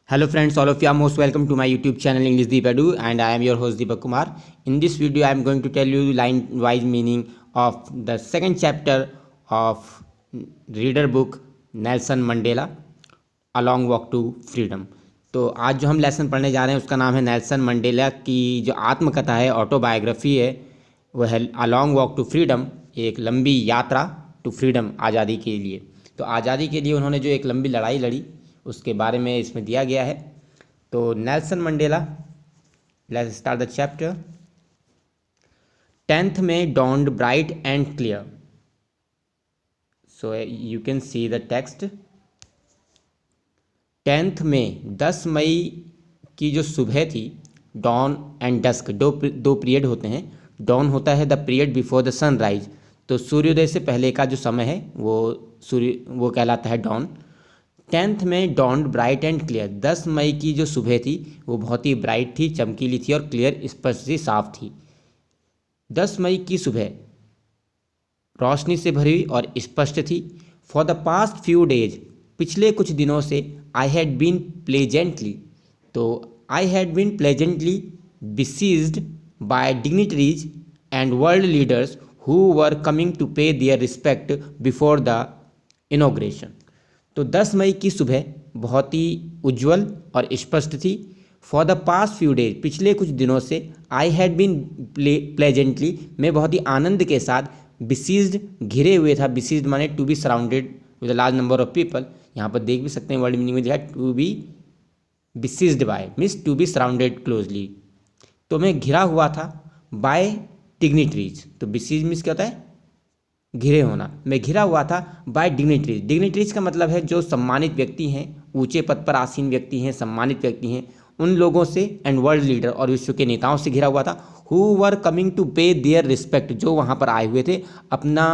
Hello friends, all of you are most welcome to my YouTube channel English Deep Edu, and I am your host Deepak Kumar. In this video I am going to tell you line wise meaning of the second chapter of reader book Nelson Mandela A Long Walk to Freedom. तो आज जो हम lesson पढ़ने जा रहे हैं उसका नाम है नेल्सन मंडेला की जो आत्मकथा है, ऑटोबायोग्राफी है, वह है a long walk to freedom, एक लंबी यात्रा टू फ्रीडम, आज़ादी के लिए। तो आज़ादी के लिए उन्होंने जो एक लंबी लड़ाई लड़ी उसके बारे में इसमें दिया गया है। तो Nelson Mandela, let's start the chapter. 10th में dawned bright and clear, so you can see the text। 10th में 10 मई की जो सुबह थी, डॉन एंड डस्क दो पीरियड होते हैं। डॉन होता है the period before the sunrise, तो सूर्योदय से पहले का जो समय है वो कहलाता है डॉन। 10th में डॉन्ड ब्राइट एंड क्लियर, 10 मई की जो सुबह थी वो बहुत ही ब्राइट थी, चमकीली थी, और क्लियर स्पष्ट सी, साफ थी। 10 मई की सुबह रोशनी से भरी हुई और स्पष्ट थी। For the past few days, पिछले कुछ दिनों से, आई हैड बीन प्लेजेंटली, तो I had been pleasantly besieged by dignitaries and world leaders who were coming to pay their respect before the inauguration. तो 10 मई की सुबह बहुत ही उज्जवल और स्पष्ट थी। For the past few days, पिछले कुछ दिनों से, आई हैड बीन प्लेजेंटली, मैं बहुत ही आनंद के साथ, बिसीज्ड, घिरे हुए था। बिसीज्ड माने to be surrounded with a large number of people. यहाँ पर देख भी सकते हैं वर्ड मीनिंग में दिया to be besieged by means to be surrounded closely. तो मैं घिरा हुआ था बाय डिग्निटरीज, तो बिसीज मीन्स क्या होता है, घिरे होना। मैं घिरा हुआ था बाय डिग्निटरीज, डिग्निटरीज का मतलब है जो सम्मानित व्यक्ति हैं, ऊंचे पद पर आसीन व्यक्ति हैं, सम्मानित व्यक्ति हैं, उन लोगों से, एंड वर्ल्ड लीडर, और विश्व के नेताओं से घिरा हुआ था। Who were coming to pay their respect, जो वहाँ पर आए हुए थे अपना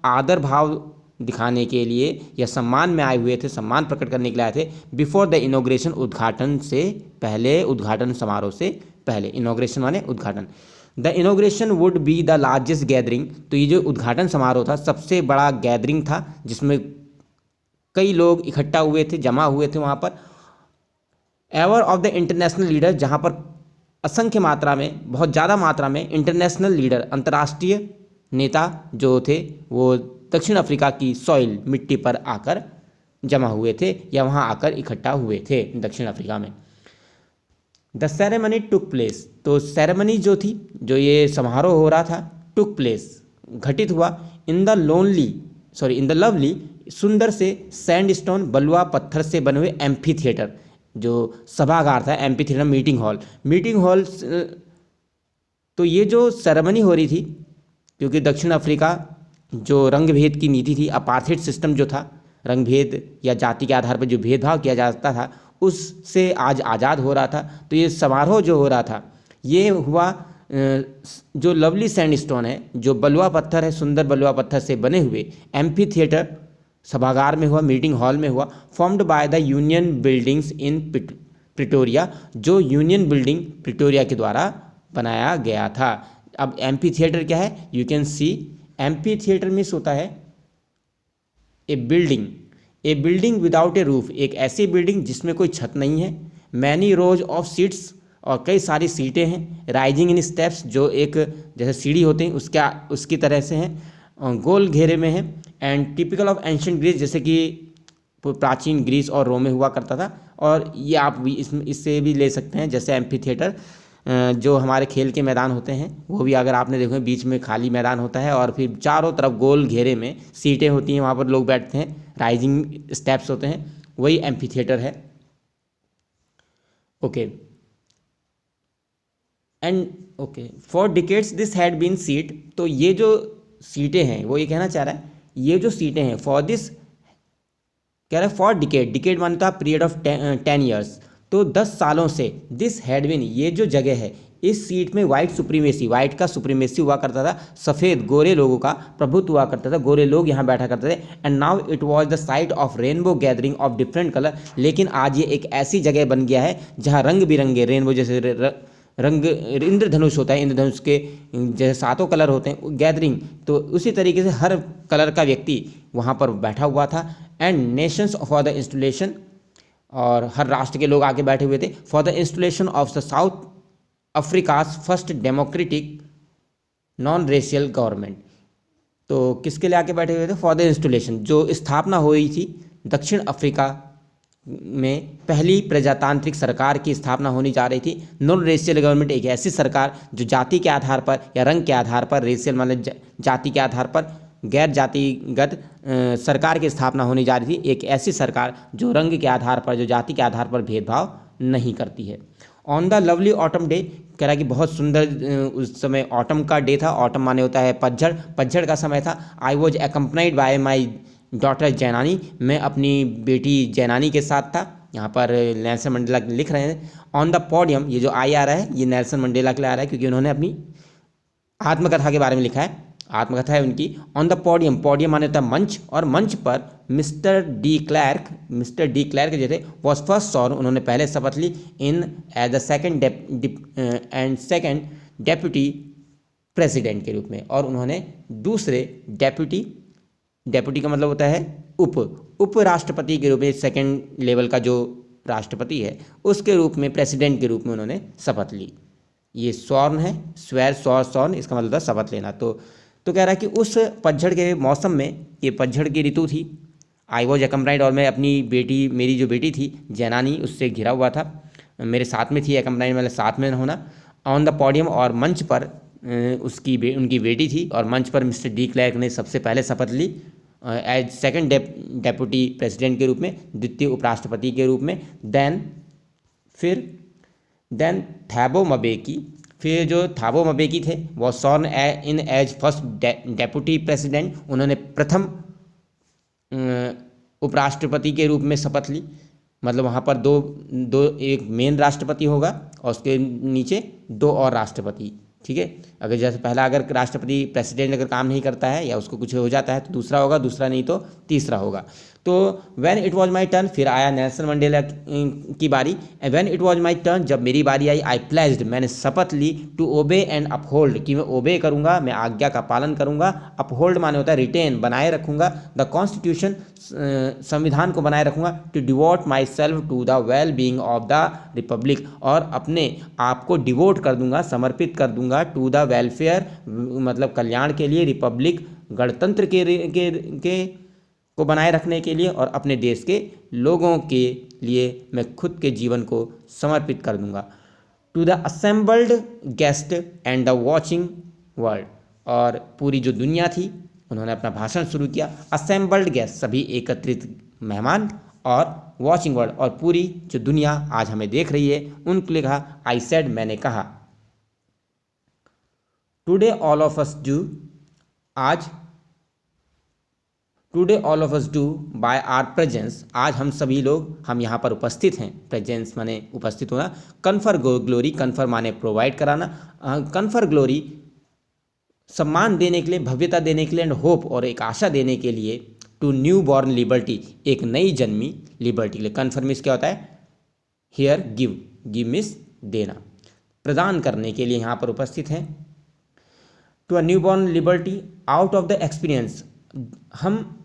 आदर भाव दिखाने के लिए या सम्मान में आए हुए थे, सम्मान प्रकट करने के लिए आए थे। बिफोर द इनॉग्रेशन, उद्घाटन से पहले, उद्घाटन समारोह से पहले। इनॉग्रेशन माने उद्घाटन। The inauguration would be the largest gathering, तो ये जो उद्घाटन समारोह था सबसे बड़ा गैदरिंग था जिसमें कई लोग इकट्ठा हुए थे, जमा हुए थे वहाँ पर। Ever of the international leader, जहाँ पर असंख्य मात्रा में, बहुत ज़्यादा मात्रा में इंटरनेशनल लीडर, अंतर्राष्ट्रीय नेता जो थे वो दक्षिण अफ्रीका की सॉइल, मिट्टी पर आकर जमा हुए थे या वहाँ आकर इकट्ठा हुए थे दक्षिण अफ्रीका में। द सेरेमनी टुक प्लेस, तो सेरेमनी जो थी, जो ये समारोह हो रहा था, टुक प्लेस, घटित हुआ, इन द लवली, सुंदर से, सैंडस्टोन, बलुआ पत्थर से बने हुए एम्फी थिएटर, जो सभागार था, एम्फी थिएटर मीटिंग हॉल। तो ये जो सेरेमनी हो रही थी, क्योंकि दक्षिण अफ्रीका जो रंग भेद की नीति थी, अपार्थाइड सिस्टम जो था, रंग भेद या जाति के आधार पर जो भेदभाव किया जाता था, उससे आज आज़ाद हो रहा था। तो ये समारोह जो हो रहा था ये हुआ, जो लवली सैंडस्टोन है, जो बलुआ पत्थर है, सुंदर बलुआ पत्थर से बने हुए एम्फी थिएटर सभागार में हुआ, मीटिंग हॉल में हुआ। Formed by the union buildings in Pretoria, जो यूनियन बिल्डिंग प्रिटोरिया के द्वारा बनाया गया था। अब एम्फी थिएटर क्या है, you can see, amphi theatre means होता है ए बिल्डिंग विदाउट ए रूफ, एक ऐसी बिल्डिंग जिसमें कोई छत नहीं है। मैनी रोज ऑफ सीट्स, और कई सारी सीटें हैं। राइजिंग इन स्टेप्स, जो एक जैसे सीढ़ी होते हैं उसकी तरह से हैं, गोल घेरे में हैं। And typical of ancient Greece, जैसे कि प्राचीन ग्रीस और रोम में हुआ करता था। और ये आप भी इससे भी ले सकते हैं, जैसे एम्फी थिएटर जो हमारे खेल के मैदान होते हैं, वो भी अगर आपने देखो बीच में खाली मैदान होता है और फिर चारों तरफ गोल घेरे में सीटें होती हैं, वहाँ पर लोग बैठते हैं, राइजिंग स्टेप्स होते हैं, वही एम्फी थिएटर है। Okay, and okay, for decades this had been seat, तो ये जो सीटें हैं, वो ये कहना चाह रहा है, ये जो सीटें हैं, फॉर दिस कह रहा है, फॉर डिकेड मानता है पीरियड ऑफ 10 ईयर्स, तो 10 सालों से, दिस हैड बीन, ये जो जगह है, इस सीट में वाइट सुप्रीमेसी, वाइट का सुप्रीमेसी हुआ करता था, सफ़ेद गोरे लोगों का प्रभुत्व हुआ करता था, गोरे लोग यहाँ बैठा करते थे। And now it was the site of rainbow gathering of different colour, लेकिन आज ये एक ऐसी जगह बन गया है जहाँ रंग बिरंगे, रेनबो जैसे रंग, इंद्रधनुष होता है, इंद्रधनुष के जैसे 7 कलर होते हैं, गैदरिंग, तो उसी तरीके से हर कलर का व्यक्ति वहाँ पर बैठा हुआ था। And Nations for the installation, और हर राष्ट्र के लोग आके बैठे हुए थे। For the installation of the south Africa's first democratic non racial government. तो किसके लिए आके बैठे हुए थे? फॉर द इंस्टॉलेशन, जो स्थापना हुई थी दक्षिण अफ्रीका में पहली प्रजातांत्रिक सरकार की स्थापना होने जा रही थी। नॉन रेशियल गवर्नमेंट एक ऐसी सरकार जो जाति के आधार पर या रंग के आधार पर, रेशियल मतलब जाति के आधार पर गैर जातिगत सरकार की स्थापना होने जा रही थी। एक ऐसी सरकार जो रंग के आधार पर, जो जाति के आधार पर भेदभाव नहीं करती है। On the lovely autumn day, कह रहा है कि बहुत सुंदर उस समय ऑटम का डे था। ऑटम माने होता है पतझड़, पतझड़ का समय था। I was accompanied by my daughter Zenani, मैं अपनी बेटी जैनानी के साथ था। यहाँ पर नेल्सन मंडेला लिख रहे हैं ऑन द पोडियम। ये जो आई आ रहा है ये नेल्सन मंडेला के लिए आ रहा है क्योंकि उन्होंने अपनी आत्मकथा के बारे में लिखा है। आत्मकथा है उनकी। ऑन द पोडियम, पोडियम माने होता है मंच, और मंच पर मिस्टर डी क्लैर्क जो थे वॉज फर्स्ट सॉन, उन्होंने पहले शपथ ली in as the second deputy president के रूप में, और उन्होंने दूसरे डेप्यूटी का मतलब होता है उप राष्ट्रपति के रूप में, सेकंड लेवल का जो राष्ट्रपति है उसके रूप में, प्रेसिडेंट के रूप में उन्होंने शपथ ली। ये स्वर्ण है, स्वेर स्वर्ण, इसका मतलब था शपथ लेना। तो कह रहा है कि उस पतझड़ के मौसम में, ये पतझड़ की ऋतु थी, आई वॉज एकम्पनाइड, और मैं अपनी बेटी, मेरी जो बेटी थी जैनानी, उससे घिरा हुआ था, मेरे साथ में थी। एकम्पनाइड मतलब साथ में होना। ऑन द पोडियम, और मंच पर उनकी बेटी थी, और मंच पर मिस्टर डी क्लैर्क ने सबसे पहले शपथ ली एज सेकंड डेप्यूटी प्रेसिडेंट के रूप में, द्वितीय उपराष्ट्रपति के रूप में। देन थैबो मबेकी, फिर जो थाबो मबेकी थे वो सॉर्न इन एज फर्स्ट डेप्यूटी प्रेसिडेंट, उन्होंने प्रथम उपराष्ट्रपति के रूप में शपथ ली। मतलब वहाँ पर दो एक मेन राष्ट्रपति होगा और उसके नीचे दो और राष्ट्रपति, ठीक है। अगर जैसे पहला अगर राष्ट्रपति प्रेसिडेंट अगर काम नहीं करता है या उसको कुछ हो जाता है तो दूसरा होगा, दूसरा नहीं तो तीसरा होगा। तो when it was my turn, फिर आया नेल्सन मंडेला की बारी। When it was my turn, जब मेरी बारी आई, आई प्लेज्ड, मैंने शपथ ली, टू ओबे एंड अपहोल्ड, कि मैं ओबे करूँगा, मैं आज्ञा का पालन करूँगा। अपहोल्ड माने होता है रिटेन, बनाए रखूँगा, द कॉन्स्टिट्यूशन, संविधान को बनाए रखूँगा, to devote myself to the well being of the republic, और अपने आप को डिवोट कर दूंगा, समर्पित कर दूंगा, टू द वेलफेयर मतलब कल्याण के लिए, रिपब्लिक गणतंत्र के को बनाए रखने के लिए, और अपने देश के लोगों के लिए मैं खुद के जीवन को समर्पित कर दूंगा। To the assembled guest and the watching world, और पूरी जो दुनिया थी, उन्होंने अपना भाषण शुरू किया। असेंबल्ड गेस्ट, सभी एकत्रित मेहमान, और वॉचिंग वर्ल्ड, और पूरी जो दुनिया आज हमें देख रही है, उनको लिखा, आई सेड, मैंने कहा, today all of us do, आज, today all of us do by our presence, आज हम सभी लोग, हम यहाँ पर उपस्थित हैं, प्रेजेंस माने उपस्थित होना, कन्फर ग्लोरी, कन्फर माने प्रोवाइड कराना, कन्फर ग्लोरी सम्मान देने के लिए, भव्यता देने के लिए, एंड होप, और एक आशा देने के लिए, टू न्यू बॉर्न लिबर्टी, एक नई जन्मी लिबर्टी के लिए। कन्फर मीन्स क्या होता है? हियर गिव, गिव मीन्स देना, प्रदान करने के लिए यहाँ पर उपस्थित हैं। To a new born liberty out of the experience, हम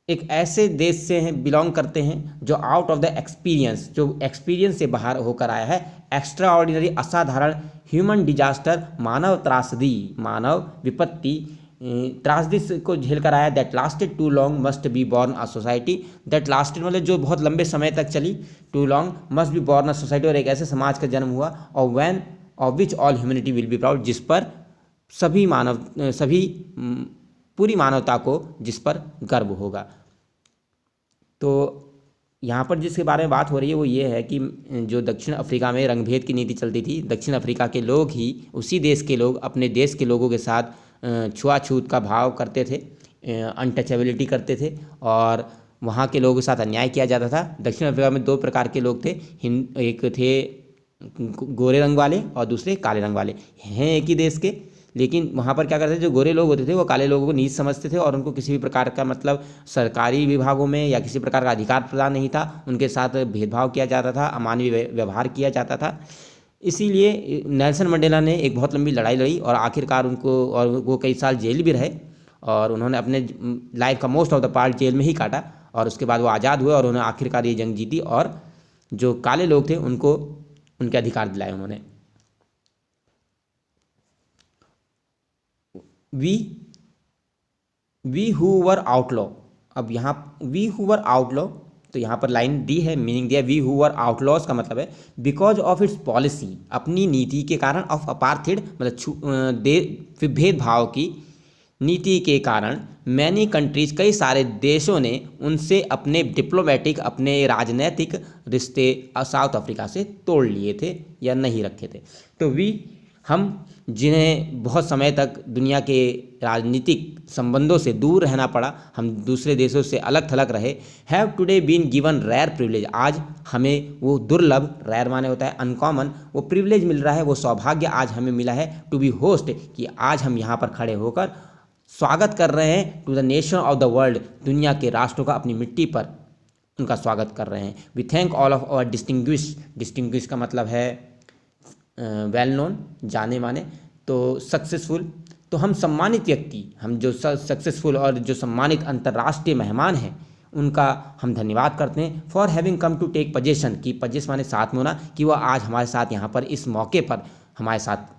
एक ऐसे देश से हैं, बिलोंग करते हैं जो आउट ऑफ द एक्सपीरियंस, जो एक्सपीरियंस से बाहर होकर आया है। एक्स्ट्रा ऑर्डिनरी, असाधारण, ह्यूमन डिजास्टर, मानव त्रासदी, मानव विपत्ति, त्रासदी को झेल कर आया। That lasted too long must be born a society, that lasted मतलब जो बहुत लंबे समय तक चली, too long must be born a society, और एक ऐसे समाज का जन्म हुआ, और when of which all humanity will be proud, जिस पर पूरी मानवता को जिस पर गर्व होगा। तो यहाँ पर जिसके बारे में बात हो रही है वो ये है कि जो दक्षिण अफ्रीका में रंगभेद की नीति चलती थी, दक्षिण अफ्रीका के लोग ही, उसी देश के लोग अपने देश के लोगों के साथ छुआछूत का भाव करते थे, अनटचेबिलिटी करते थे, और वहाँ के लोगों के साथ अन्याय किया जाता था। दक्षिण अफ्रीका में दो प्रकार के लोग थे, एक थे गोरे रंग वाले और दूसरे काले रंग वाले, हैं एक ही देश के, लेकिन वहाँ पर क्या करते थे, जो गोरे लोग होते थे वो काले लोगों को नीच समझते थे, और उनको किसी भी प्रकार का मतलब सरकारी विभागों में या किसी प्रकार का अधिकार प्रदान नहीं था, उनके साथ भेदभाव किया जाता था, अमानवीय व्यवहार किया जाता था। इसीलिए नेल्सन मंडेला ने एक बहुत लंबी लड़ाई लड़ी, और आखिरकार उनको, और वो कई साल जेल भी रहे, और उन्होंने अपने लाइफ का most of the part jail में ही काटा, और उसके बाद वो आज़ाद हुए, और उन्होंने आखिरकार ये जंग जीती और जो काले लोग थे उनको उनके अधिकार दिलाए उन्होंने। We we who were outlaw, अब यहाँ वी हु वर आउटलॉ, तो यहाँ पर लाइन दी है, मीनिंग दिया वी हु वर आउटलॉज का मतलब है बिकॉज ऑफ इट्स पॉलिसी, अपनी नीति के कारण, ऑफ अपार्थिड मतलब भेदभाव की नीति के कारण, मैनी कंट्रीज कई सारे देशों ने उनसे अपने डिप्लोमेटिक, अपने राजनैतिक रिश्ते साउथ अफ्रीका से तोड़ लिए थे या नहीं रखे थे। तो वी हम जिन्हें बहुत समय तक दुनिया के राजनीतिक संबंधों से दूर रहना पड़ा, हम दूसरे देशों से अलग थलग रहे, have today been given rare privilege, आज हमें वो दुर्लभ, रेयर माने होता है अनकॉमन, वो प्रिविलेज मिल रहा है, वो सौभाग्य आज हमें मिला है टू बी होस्ट, कि आज हम यहाँ पर खड़े होकर स्वागत कर रहे हैं to the nation of the world, दुनिया के राष्ट्रों का अपनी मिट्टी पर उनका स्वागत कर रहे हैं। We thank all of our distinguish का मतलब है वेल नोन, जाने माने, तो सक्सेसफुल, तो हम सम्मानित व्यक्ति, हम जो सक्सेसफुल और जो सम्मानित अंतर्राष्ट्रीय मेहमान हैं उनका हम धन्यवाद करते हैं। For having come to take possession, की पोजेस माने साथ में होना, कि वह आज हमारे साथ यहाँ पर इस मौके पर हमारे साथ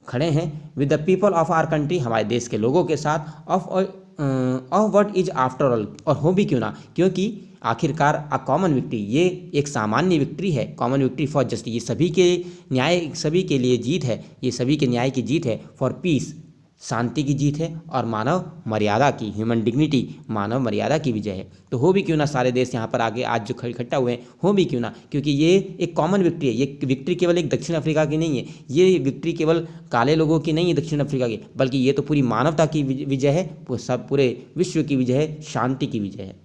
खड़े हैं। With the people of our country, हमारे देश के लोगों के साथ, of what is after all, और हो भी क्यों ना, क्योंकि आखिरकार अ कॉमन विक्ट्री, ये एक सामान्य विक्ट्री है, कॉमन विक्ट्री फॉर जस्टिस, ये सभी के न्याय, सभी के लिए जीत है, ये सभी के न्याय की जीत है। फॉर पीस, शांति की जीत है, और मानव मर्यादा की, ह्यूमन डिग्निटी, मानव मर्यादा की विजय है। तो हो भी क्यों ना, सारे देश यहाँ पर आगे आज जो इकट्ठा हुए हैं, हो भी क्यों ना, क्योंकि ये एक कॉमन विक्ट्री है, ये विक्ट्री केवल एक दक्षिण अफ्रीका की नहीं है, ये विक्ट्री केवल काले लोगों की नहीं है दक्षिण अफ्रीका की, बल्कि ये तो पूरी मानवता की विजय है, सब पूरे विश्व की विजय है, शांति की विजय है।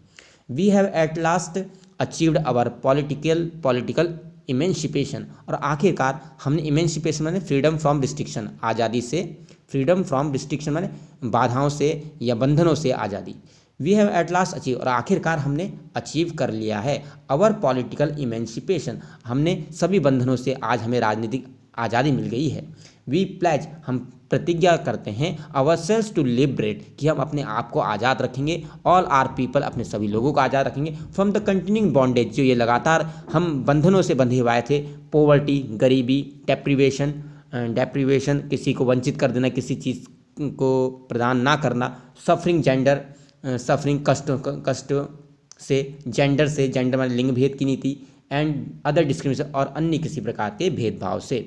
We have at last achieved our political emancipation, और आखिरकार हमने इमेंसिपेशन माने फ्रीडम फ्रॉम रिस्ट्रिक्शन, आज़ादी से, फ्रीडम फ्रॉम रिस्ट्रिक्शन माने बाधाओं से या बंधनों से आज़ादी। We have at last achieve, और आखिरकार हमने अचीव कर लिया है आवर पॉलिटिकल इमेंसिपेशन, हमने सभी बंधनों से आज हमें राजनीतिक आज़ादी मिल गई है। वी प्लेज, हम प्रतिज्ञा करते हैं, आवर सेल्स टू लिबरेट, कि हम अपने आप को आज़ाद रखेंगे, ऑल आर पीपल, अपने सभी लोगों को आज़ाद रखेंगे, फ्रॉम द कंटिन्यूइंग बॉन्डेज, जो ये लगातार हम बंधनों से बंधे हुए थे, पोवर्टी, गरीबी, डेप्रीवेशन, किसी को वंचित कर देना, किसी चीज़ को प्रदान ना करना, सफरिंग जेंडर, सफरिंग कष्ट से, जेंडर माने लिंग भेद की नीति, एंड अदर डिस्क्रिमिनेशन, और अन्य किसी प्रकार के भेदभाव से।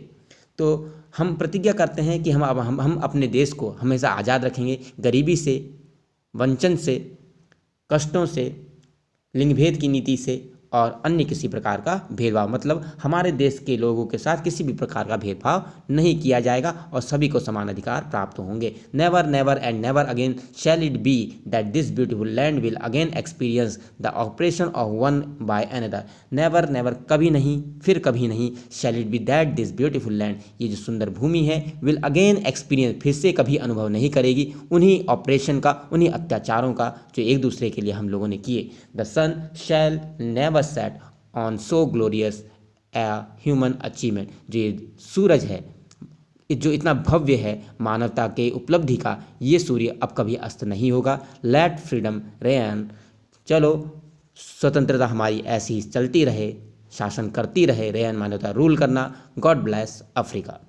तो हम प्रतिज्ञा करते हैं कि हम अपने देश को हमेशा आज़ाद रखेंगे, गरीबी से, वंचन से, कष्टों से, लिंग भेद की नीति से, और अन्य किसी प्रकार का भेदभाव, मतलब हमारे देश के लोगों के साथ किसी भी प्रकार का भेदभाव नहीं किया जाएगा, और सभी को समान अधिकार प्राप्त होंगे। Never never and never again shall it be that this beautiful land will again experience the operation of one by another, never never, कभी नहीं, फिर कभी नहीं, shall it be that this beautiful land, ये जो सुंदर भूमि है, विल अगेन एक्सपीरियंस, फिर से कभी अनुभव नहीं करेगी उन्हीं ऑपरेशन का, उन्हीं अत्याचारों का जो एक दूसरे के लिए हम लोगों ने किए। The sun shall never set on so glorious a human achievement, जो ये सूरज है, जो इतना भव्य है मानवता के उपलब्धि का, ये सूर्य अब कभी अस्त नहीं होगा। लेट फ्रीडम रेन, चलो स्वतंत्रता हमारी ऐसी ही चलती रहे, शासन करती रहे, रेन मानवता रूल करना। गॉड ब्लेस अफ्रीका,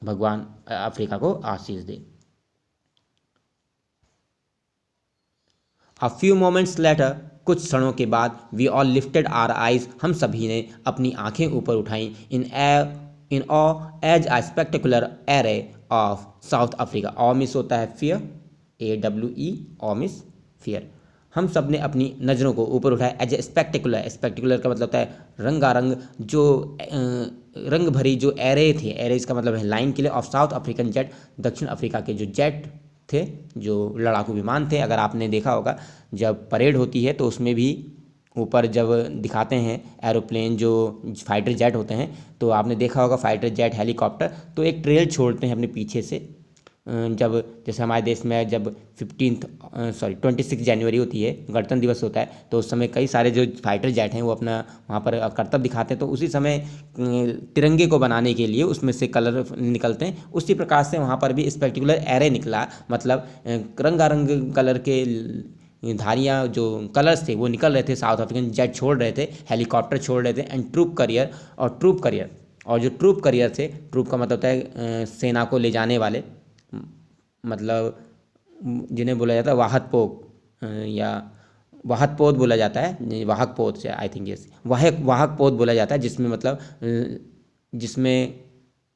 भगवान अफ्रीका को आशीष दे। अ फ्यू मोमेंट्स लेटर, कुछ क्षणों के बाद, we all lifted our eyes, हम सभी ने अपनी आंखें ऊपर उठाई, in awe as a spectacular array of South Africa. Awe means होता है fear, AWE, awe means fear. हम सब ने अपनी नज़रों को ऊपर उठाया, एज ए स्पेक्टेकुलर का मतलब होता है रंगारंग, जो रंग भरी जो एरे थे, एरेज का मतलब है लाइन के लिए, ऑफ साउथ अफ्रीकन जेट, दक्षिण अफ्रीका के जो जेट थे, जो लड़ाकू विमान थे। अगर आपने देखा होगा जब परेड होती है तो उसमें भी ऊपर जब दिखाते हैं एरोप्लेन, जो फाइटर जेट होते हैं, तो आपने देखा होगा फाइटर जेट, हेलीकॉप्टर, तो एक ट्रेल छोड़ते हैं अपने पीछे से। जब जैसे हमारे देश में जब 26 जनवरी होती है, गणतंत्र दिवस होता है, तो उस समय कई सारे जो फाइटर जेट हैं वो अपना वहाँ पर करतब दिखाते हैं, तो उसी समय तिरंगे को बनाने के लिए उसमें से कलर निकलते हैं। उसी प्रकार से वहाँ पर भी स्पेक्टिकुलर एरे निकला, मतलब रंगारंग कलर के धारियाँ जो कलर्स थे वो निकल रहे थे, साउथ अफ्रीकन जेट छोड़ रहे थे, हेलीकॉप्टर छोड़ रहे थे, एंड ट्रूप करियर और जो ट्रूप करियर थे, ट्रूप का मतलब होता है सेना को ले जाने वाले, मतलब जिन्हें बोला जाता है वाहक पोत या वाहक पोत बोला जाता है, वाहक पोत से आई थिंक यस वाहक पोत बोला जाता है, जिसमें मतलब जिसमें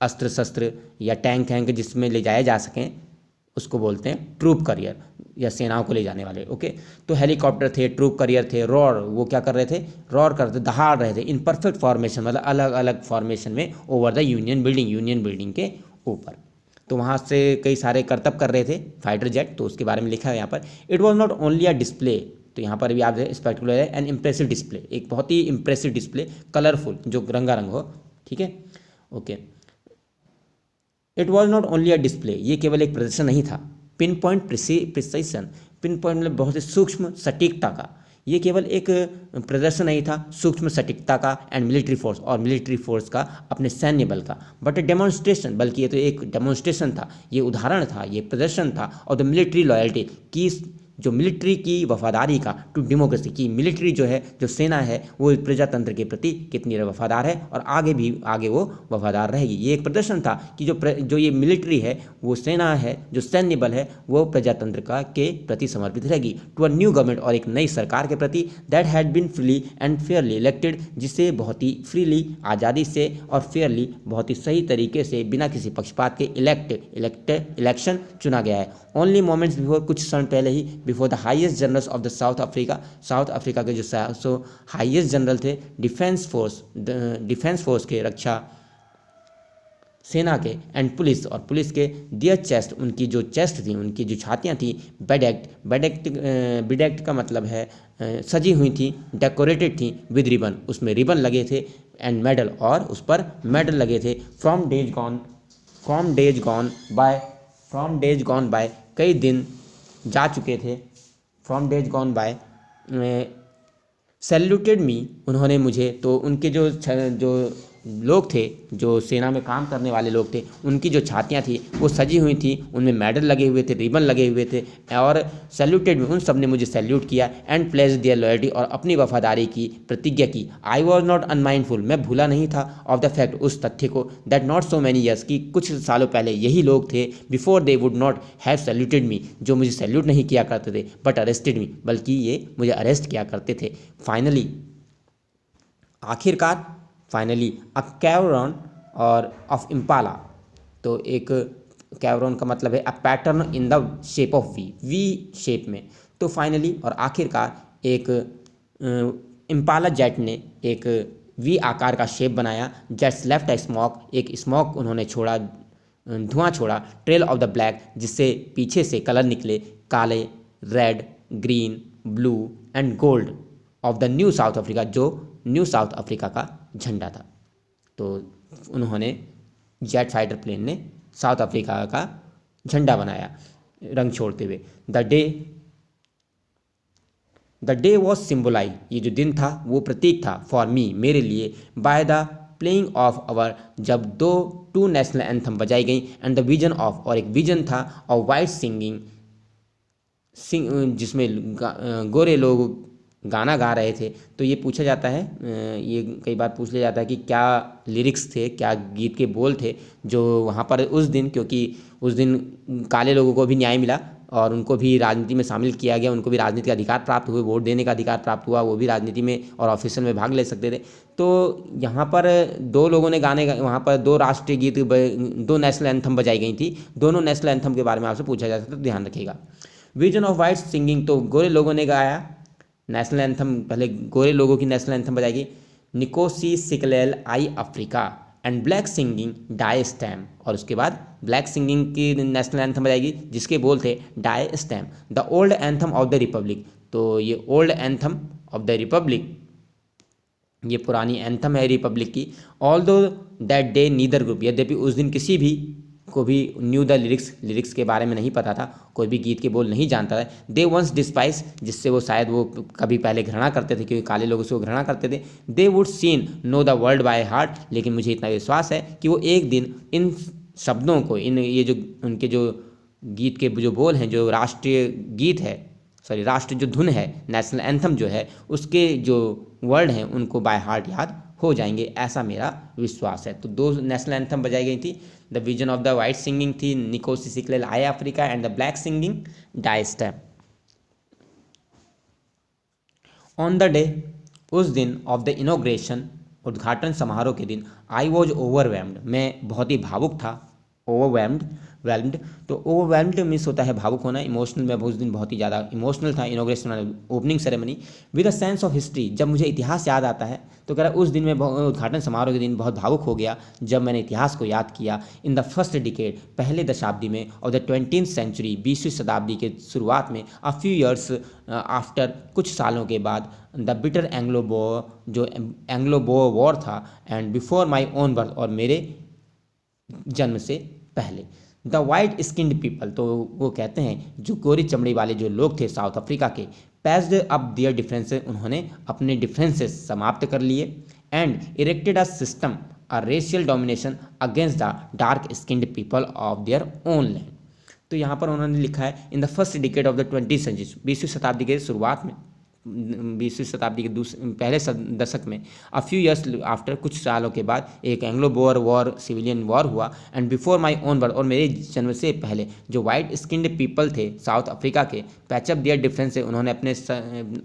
अस्त्र शस्त्र या टैंक वैंक जिसमें ले जाए जा सकें उसको बोलते हैं ट्रूप करियर या सेनाओं को ले जाने वाले। ओके, तो हेलीकॉप्टर थे, ट्रूप करियर थे, रॉर वो क्या कर रहे थे, रॉर करते दहाड़ रहे थे इन परफेक्ट फॉर्मेशन, मतलब अलग अलग फॉर्मेशन में ओवर द यूनियन बिल्डिंग के ऊपर। तो वहाँ से कई सारे करतब कर रहे थे फाइटर जेट, तो उसके बारे में लिखा है यहाँ पर। It was not only a display, तो यहाँ पर भी आप स्पेक्टिकुलर है एन इम्प्रेसिव डिस्प्ले, एक बहुत ही इम्प्रेसिव डिस्प्ले, कलरफुल जो रंगारंग हो। ठीक है, okay. It was not only a display, ये केवल एक प्रदर्शन नहीं था। Pin point precision, pin point मतलब बहुत ही सूक्ष्म सटीकता का, ये केवल एक प्रदर्शन नहीं था सूक्ष्म सटीकता का एंड मिलिट्री फोर्स का, अपने सैन्य बल का, बट ए डेमोन्स्ट्रेशन, बल्कि ये तो एक डेमोन्स्ट्रेशन था, ये उदाहरण था, ये प्रदर्शन था, और द मिलिट्री लॉयल्टी की, जो मिलिट्री की वफादारी का, टू डेमोक्रेसी की, मिलिट्री जो है, जो सेना है, वो प्रजातंत्र के प्रति कितनी वफादार है और आगे वो वफादार रहेगी। ये एक प्रदर्शन था कि जो ये मिलिट्री है, वो सेना है, जो सैन्य बल है, वो प्रजातंत्र के प्रति समर्पित रहेगी, टू अ न्यू गवर्नमेंट, और एक नई सरकार के प्रति, that had been freely and fairly elected, जिसे बहुत ही फ्रीली, आज़ादी से और फेयरली, बहुत ही सही तरीके से, बिना किसी पक्षपात के इलेक्शन चुना गया है। ओनली मोमेंट्स बिफोर, कुछ क्षण पहले ही, before the highest generals of the South Africa के जो हाईएस्ट जनरल थे डिफेंस फोर्स के, रक्षा सेना के, एंड पुलिस के, दियर चेस्ट, उनकी जो चेस्ट थी, उनकी जो छातियाँ थी, बेडेक्ट का मतलब है सजी हुई थी, डेकोरेटेड थी विद रिबन, उसमें रिबन लगे थे, एंड मेडल, और उस पर मेडल लगे थे, फ्रॉम डेज गॉन बाय, कई दिन जा चुके थे, from days gone by, saluted me, उन्होंने मुझे, तो उनके जो लोग थे, जो सेना में काम करने वाले लोग थे, उनकी जो छातियाँ थी वो सजी हुई थी, उनमें मेडल लगे हुए थे, रिबन लगे हुए थे, और सैल्यूटेड मी, उन सब ने मुझे सैल्यूट किया, एंड प्लेज देयर लॉयल्टी, और अपनी वफादारी की प्रतिज्ञा की। आई वॉज नॉट अनमाइंडफुल, मैं भूला नहीं था, ऑफ द फैक्ट, उस तथ्य को, that not so many years, कि कुछ सालों पहले यही लोग थे, before they would not have saluted me, जो मुझे सैल्यूट नहीं किया करते थे, बट अरेस्टेड मी, बल्कि ये मुझे अरेस्ट किया करते थे। फाइनली, आखिरकार, फाइनली, अ कैवरन और ऑफ इम्पाला, तो एक कैवरन का मतलब है a pattern in the shape of V shape में, तो फाइनली और आखिरकार एक इम्पाला जेट ने एक वी आकार का शेप बनाया, जेट्स लेफ्ट ए स्मोक, एक स्मोक उन्होंने छोड़ा, धुआं छोड़ा, ट्रेल ऑफ द ब्लैक, जिससे पीछे से कलर निकले, काले, red, green, blue and gold, of the new south Africa, जो न्यू साउथ अफ्रीका का झंडा था। तो उन्होंने जेट फाइटर प्लेन ने साउथ अफ्रीका का झंडा बनाया रंग छोड़ते हुए। द डे वॉज सिम्बोलाइज, ये जो दिन था वो प्रतीक था, फॉर मी, मेरे लिए, by the playing of our, जब टू नेशनल एंथम बजाई गई, एंड द विजन ऑफ, और एक विजन था, और वाइट सिंगिंग, जिसमें गोरे लोग गाना गा रहे थे। तो ये पूछा जाता है, ये कई बार पूछ लिया जाता है कि क्या लिरिक्स थे, क्या गीत के बोल थे जो वहाँ पर उस दिन, क्योंकि उस दिन काले लोगों को भी न्याय मिला और उनको भी राजनीति में शामिल किया गया, उनको भी राजनीति का अधिकार प्राप्त हुए, वोट देने का अधिकार प्राप्त हुआ, वो भी राजनीति में और ऑफिशियल में भाग ले सकते थे। तो यहाँ पर दो लोगों ने वहाँ पर दो राष्ट्रीय गीत, दो नेशनल एंथम बजाई गई थी, दोनों नेशनल एंथम के बारे में आपसे पूछा जा सकता है, तो ध्यान रखिएगा। विजन ऑफ वाइट सिंगिंग, तो गोरे लोगों ने गाया नेशनल एंथम, पहले गोरे लोगों की नेशनल एंथम बजाएगी, Nkosi Sikelel iAfrika, and black singing Die Stem, और उसके बाद ब्लैक सिंगिंग की नेशनल एंथम बजाएगी जिसके बोल थे Die Stem, the old anthem of the republic, तो ये old anthem of the republic, ये पुरानी एंथम है रिपब्लिक की। ऑल दो दैट डे नीदर ग्रुप, यद्यपि उस दिन किसी भी को भी न्यू द लिरिक्स के बारे में नहीं पता था, कोई भी गीत के बोल नहीं जानता था। दे वंस डिस्पाइस, जिससे वो शायद वो कभी पहले घृणा करते थे, क्योंकि काले लोगों से वो घृणा करते थे। They would seen no the world by heart, लेकिन मुझे इतना विश्वास है कि वो एक दिन इन शब्दों को, ये जो उनके जो गीत के जो बोल हैं, जो राष्ट्रीय गीत है सॉरी राष्ट्र जो धुन है, नेशनल एंथम जो है, उसके जो वर्ड हैं उनको बाय हार्ट याद हो जाएंगे, ऐसा मेरा विश्वास है। तो दो नेशनल एंथम बजाई गई थी, the vision of the white singing थी Nkosi Sikelel iAfrika and the black singing Die Stem. On the day, उस दिन ऑफ द इनोग्रेशन, उद्घाटन समारोह के दिन, आई वॉज ओवरवेल्म्ड, मैं बहुत ही भावुक था, ओवरवेल्म्ड वेल्म्ड, तो ओवरवेल्म्ड मीन्स होता है भावुक होना, इमोशनल, मैं उस दिन बहुत ही ज़्यादा इमोशनल था, inauguration opening ceremony, with a sense of history, जब मुझे इतिहास याद आता है तो कह रहा उस दिन मैं उद्घाटन समारोह के दिन बहुत भावुक हो गया जब मैंने इतिहास को याद किया। इन द फर्स्ट डिकेड, पहले दशाब्दी में, और द 20th सेंचुरी, 20वीं शताब्दी के शुरुआत में, अ फ्यू ईयर्स आफ्टर, कुछ सालों के बाद, द बिटर एंग्लो बोर, जो एंग्लो बोर वॉर था, and before my own birth, और मेरे जन्म से पहले, द वाइट स्किन्ड पीपल, तो वो कहते हैं जो गोरी चमड़ी वाले जो लोग थे साउथ अफ्रीका के, पैस्ड अप दियर डिफरेंसेस, उन्होंने अपने डिफरेंसेस समाप्त कर लिए, and erected a system, a racial domination against the dark skinned people of their own land. तो यहाँ पर उन्होंने लिखा है in the first decade of the 20th century, 20वीं शताब्दी के शुरुआत में, 20वीं शताब्दी के पहले दशक में, अ फ्यू ईयर्स आफ्टर, कुछ सालों के बाद, एक Anglo Boer war, civilian war हुआ, and before my own birth, और मेरे जन्म से पहले जो वाइट स्किन्ड पीपल थे साउथ अफ्रीका के, पैचअप दियर डिफरेंस से, उन्होंने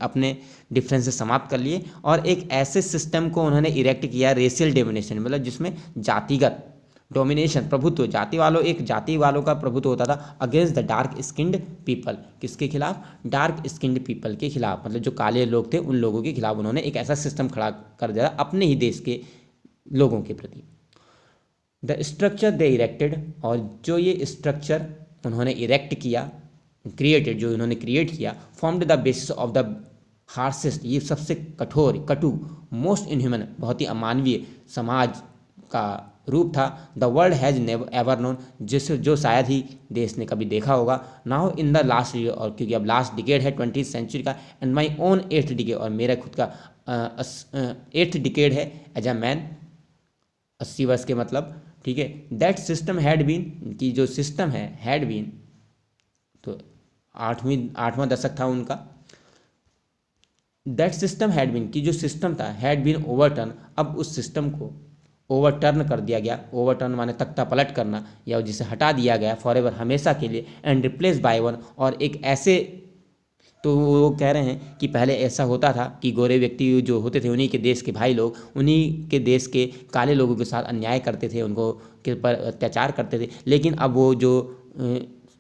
अपने डिफरेंस से समाप्त कर लिए, और एक ऐसे सिस्टम को उन्होंने इरेक्ट किया, रेशियल डोमिनेशन, मतलब जिसमें जातिगत डोमिनेशन, प्रभुत्व, जाति वालों का प्रभुत्व होता था, against the dark skinned people, किसके खिलाफ, डार्क स्किन्ड पीपल के खिलाफ, मतलब जो काले लोग थे उन लोगों के खिलाफ उन्होंने एक ऐसा सिस्टम खड़ा कर दिया अपने ही देश के लोगों के प्रति। द स्ट्रक्चर दे इरेक्टेड, और जो ये स्ट्रक्चर उन्होंने इरेक्ट किया, क्रिएटेड, जो उन्होंने क्रिएट किया, formed the basis of the harshest, ये सबसे कठोर, कटु, मोस्ट इनह्यूमन, बहुत ही अमानवीय समाज का रूप था, the world has never ever known, जो शायद ही देश ने कभी देखा होगा। Now in the last year, और क्योंकि अब लास्ट डिकेड है 20th सेंचुरी का, and my own 8th decade, और मेरा खुद का 8th डिकेड है एज अ मैन, 80 वर्ष के मतलब, ठीक है। दैट सिस्टम हैड बीन, कि जो सिस्टम है, हैड बीन, तो आठवां दशक था उनका, दैट सिस्टम हैड बीन, कि जो सिस्टम था, हैड बीन ओवरटर्न, अब उस सिस्टम को ओवरटर्न कर दिया गया, ओवरटर्न माने तख्ता पलट करना, या जिसे हटा दिया गया फॉर एवर, हमेशा के लिए, एंड रिप्लेस बाय वन, और एक ऐसे, तो वो कह रहे हैं कि पहले ऐसा होता था कि गोरे व्यक्ति जो होते थे उन्हीं के देश के भाई लोग उन्हीं के देश के काले लोगों के साथ अन्याय करते थे, उनको के पर अत्याचार करते थे, लेकिन अब वो जो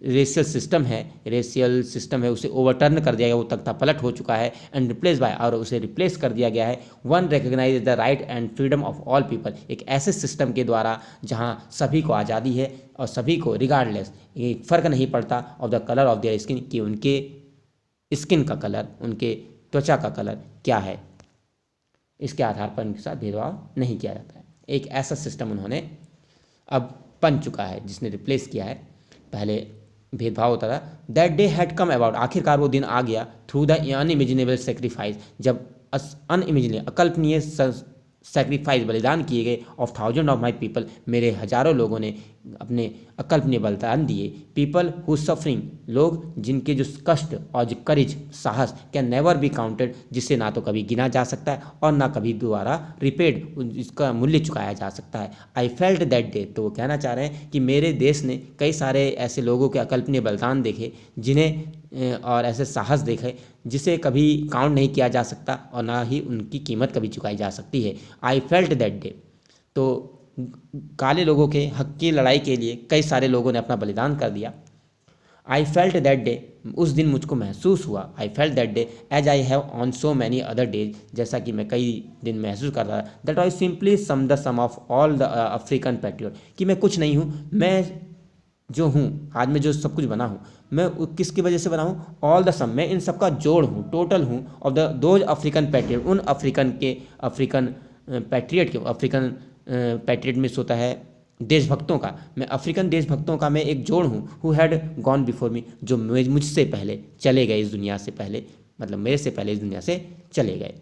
रेशियल सिस्टम है उसे ओवरटर्न कर दिया गया, वो तख्ता पलट हो चुका है, एंड रिप्लेस बाय, और उसे रिप्लेस कर दिया गया है, one recognise the right and freedom of all people, एक ऐसे सिस्टम के द्वारा जहां सभी को आज़ादी है और सभी को रिगार्डलेस, ये फ़र्क नहीं पड़ता of the colour of their skin, कि उनके स्किन का कलर, उनके त्वचा का कलर क्या है, इसके आधार पर उनके साथ भेदभाव नहीं किया जाता है। एक ऐसा सिस्टम उन्होंने अब बन चुका है जिसने रिप्लेस किया है, पहले भेदभाव होता था। That day had come about, आखिरकार वो दिन आ गया, थ्रू द अनइमेजिनेबल सेक्रीफाइस, जब अनइमेजिनेबल, अकल्पनीय सेक्रीफाइस, बलिदान किए गए, of thousand of my people, मेरे हजारों लोगों ने अपने अकल्पनीय बलिदान दिए, पीपल हु सफरिंग, लोग जिनके जो कष्ट और जो करेज, साहस, कैन नेवर बी काउंटेड, जिसे ना तो कभी गिना जा सकता है और ना कभी दोबारा रिपेड, इसका मूल्य चुकाया जा सकता है। आई फेल्ट दैट डे, तो वो कहना चाह रहे हैं कि मेरे देश ने कई सारे ऐसे लोगों के अकल्पनीय बलिदान देखे, जिन्हें और ऐसे साहस देखे जिसे कभी काउंट नहीं किया जा सकता और ना ही उनकी कीमत कभी चुकाई जा सकती है। आई फेल्ट दैट डे, तो काले लोगों के हक की लड़ाई के लिए कई सारे लोगों ने अपना बलिदान कर दिया। आई फेल्ट दैट डे, उस दिन मुझको महसूस हुआ, I felt that day as I have on so many other days, जैसा कि मैं कई दिन महसूस कर रहा था, that I simply sum the sum of all the African patriot, कि मैं कुछ नहीं हूँ, मैं जो हूँ, आज मैं जो सब कुछ बना हूँ, मैं किसकी वजह से बना हूँ, ऑल द सम, मैं इन सबका जोड़ हूँ, टोटल हूँ, of the those African patriot, उन अफ्रीकन पैट्रियट के, अफ्रीकन पैट्रियट मिस होता है देशभक्तों का, मैं अफ्रीकन देशभक्तों का मैं एक जोड़ हूँ, who had gone before me, जो मुझसे पहले चले गए इस दुनिया से पहले, मतलब मेरे से पहले इस दुनिया से चले गए।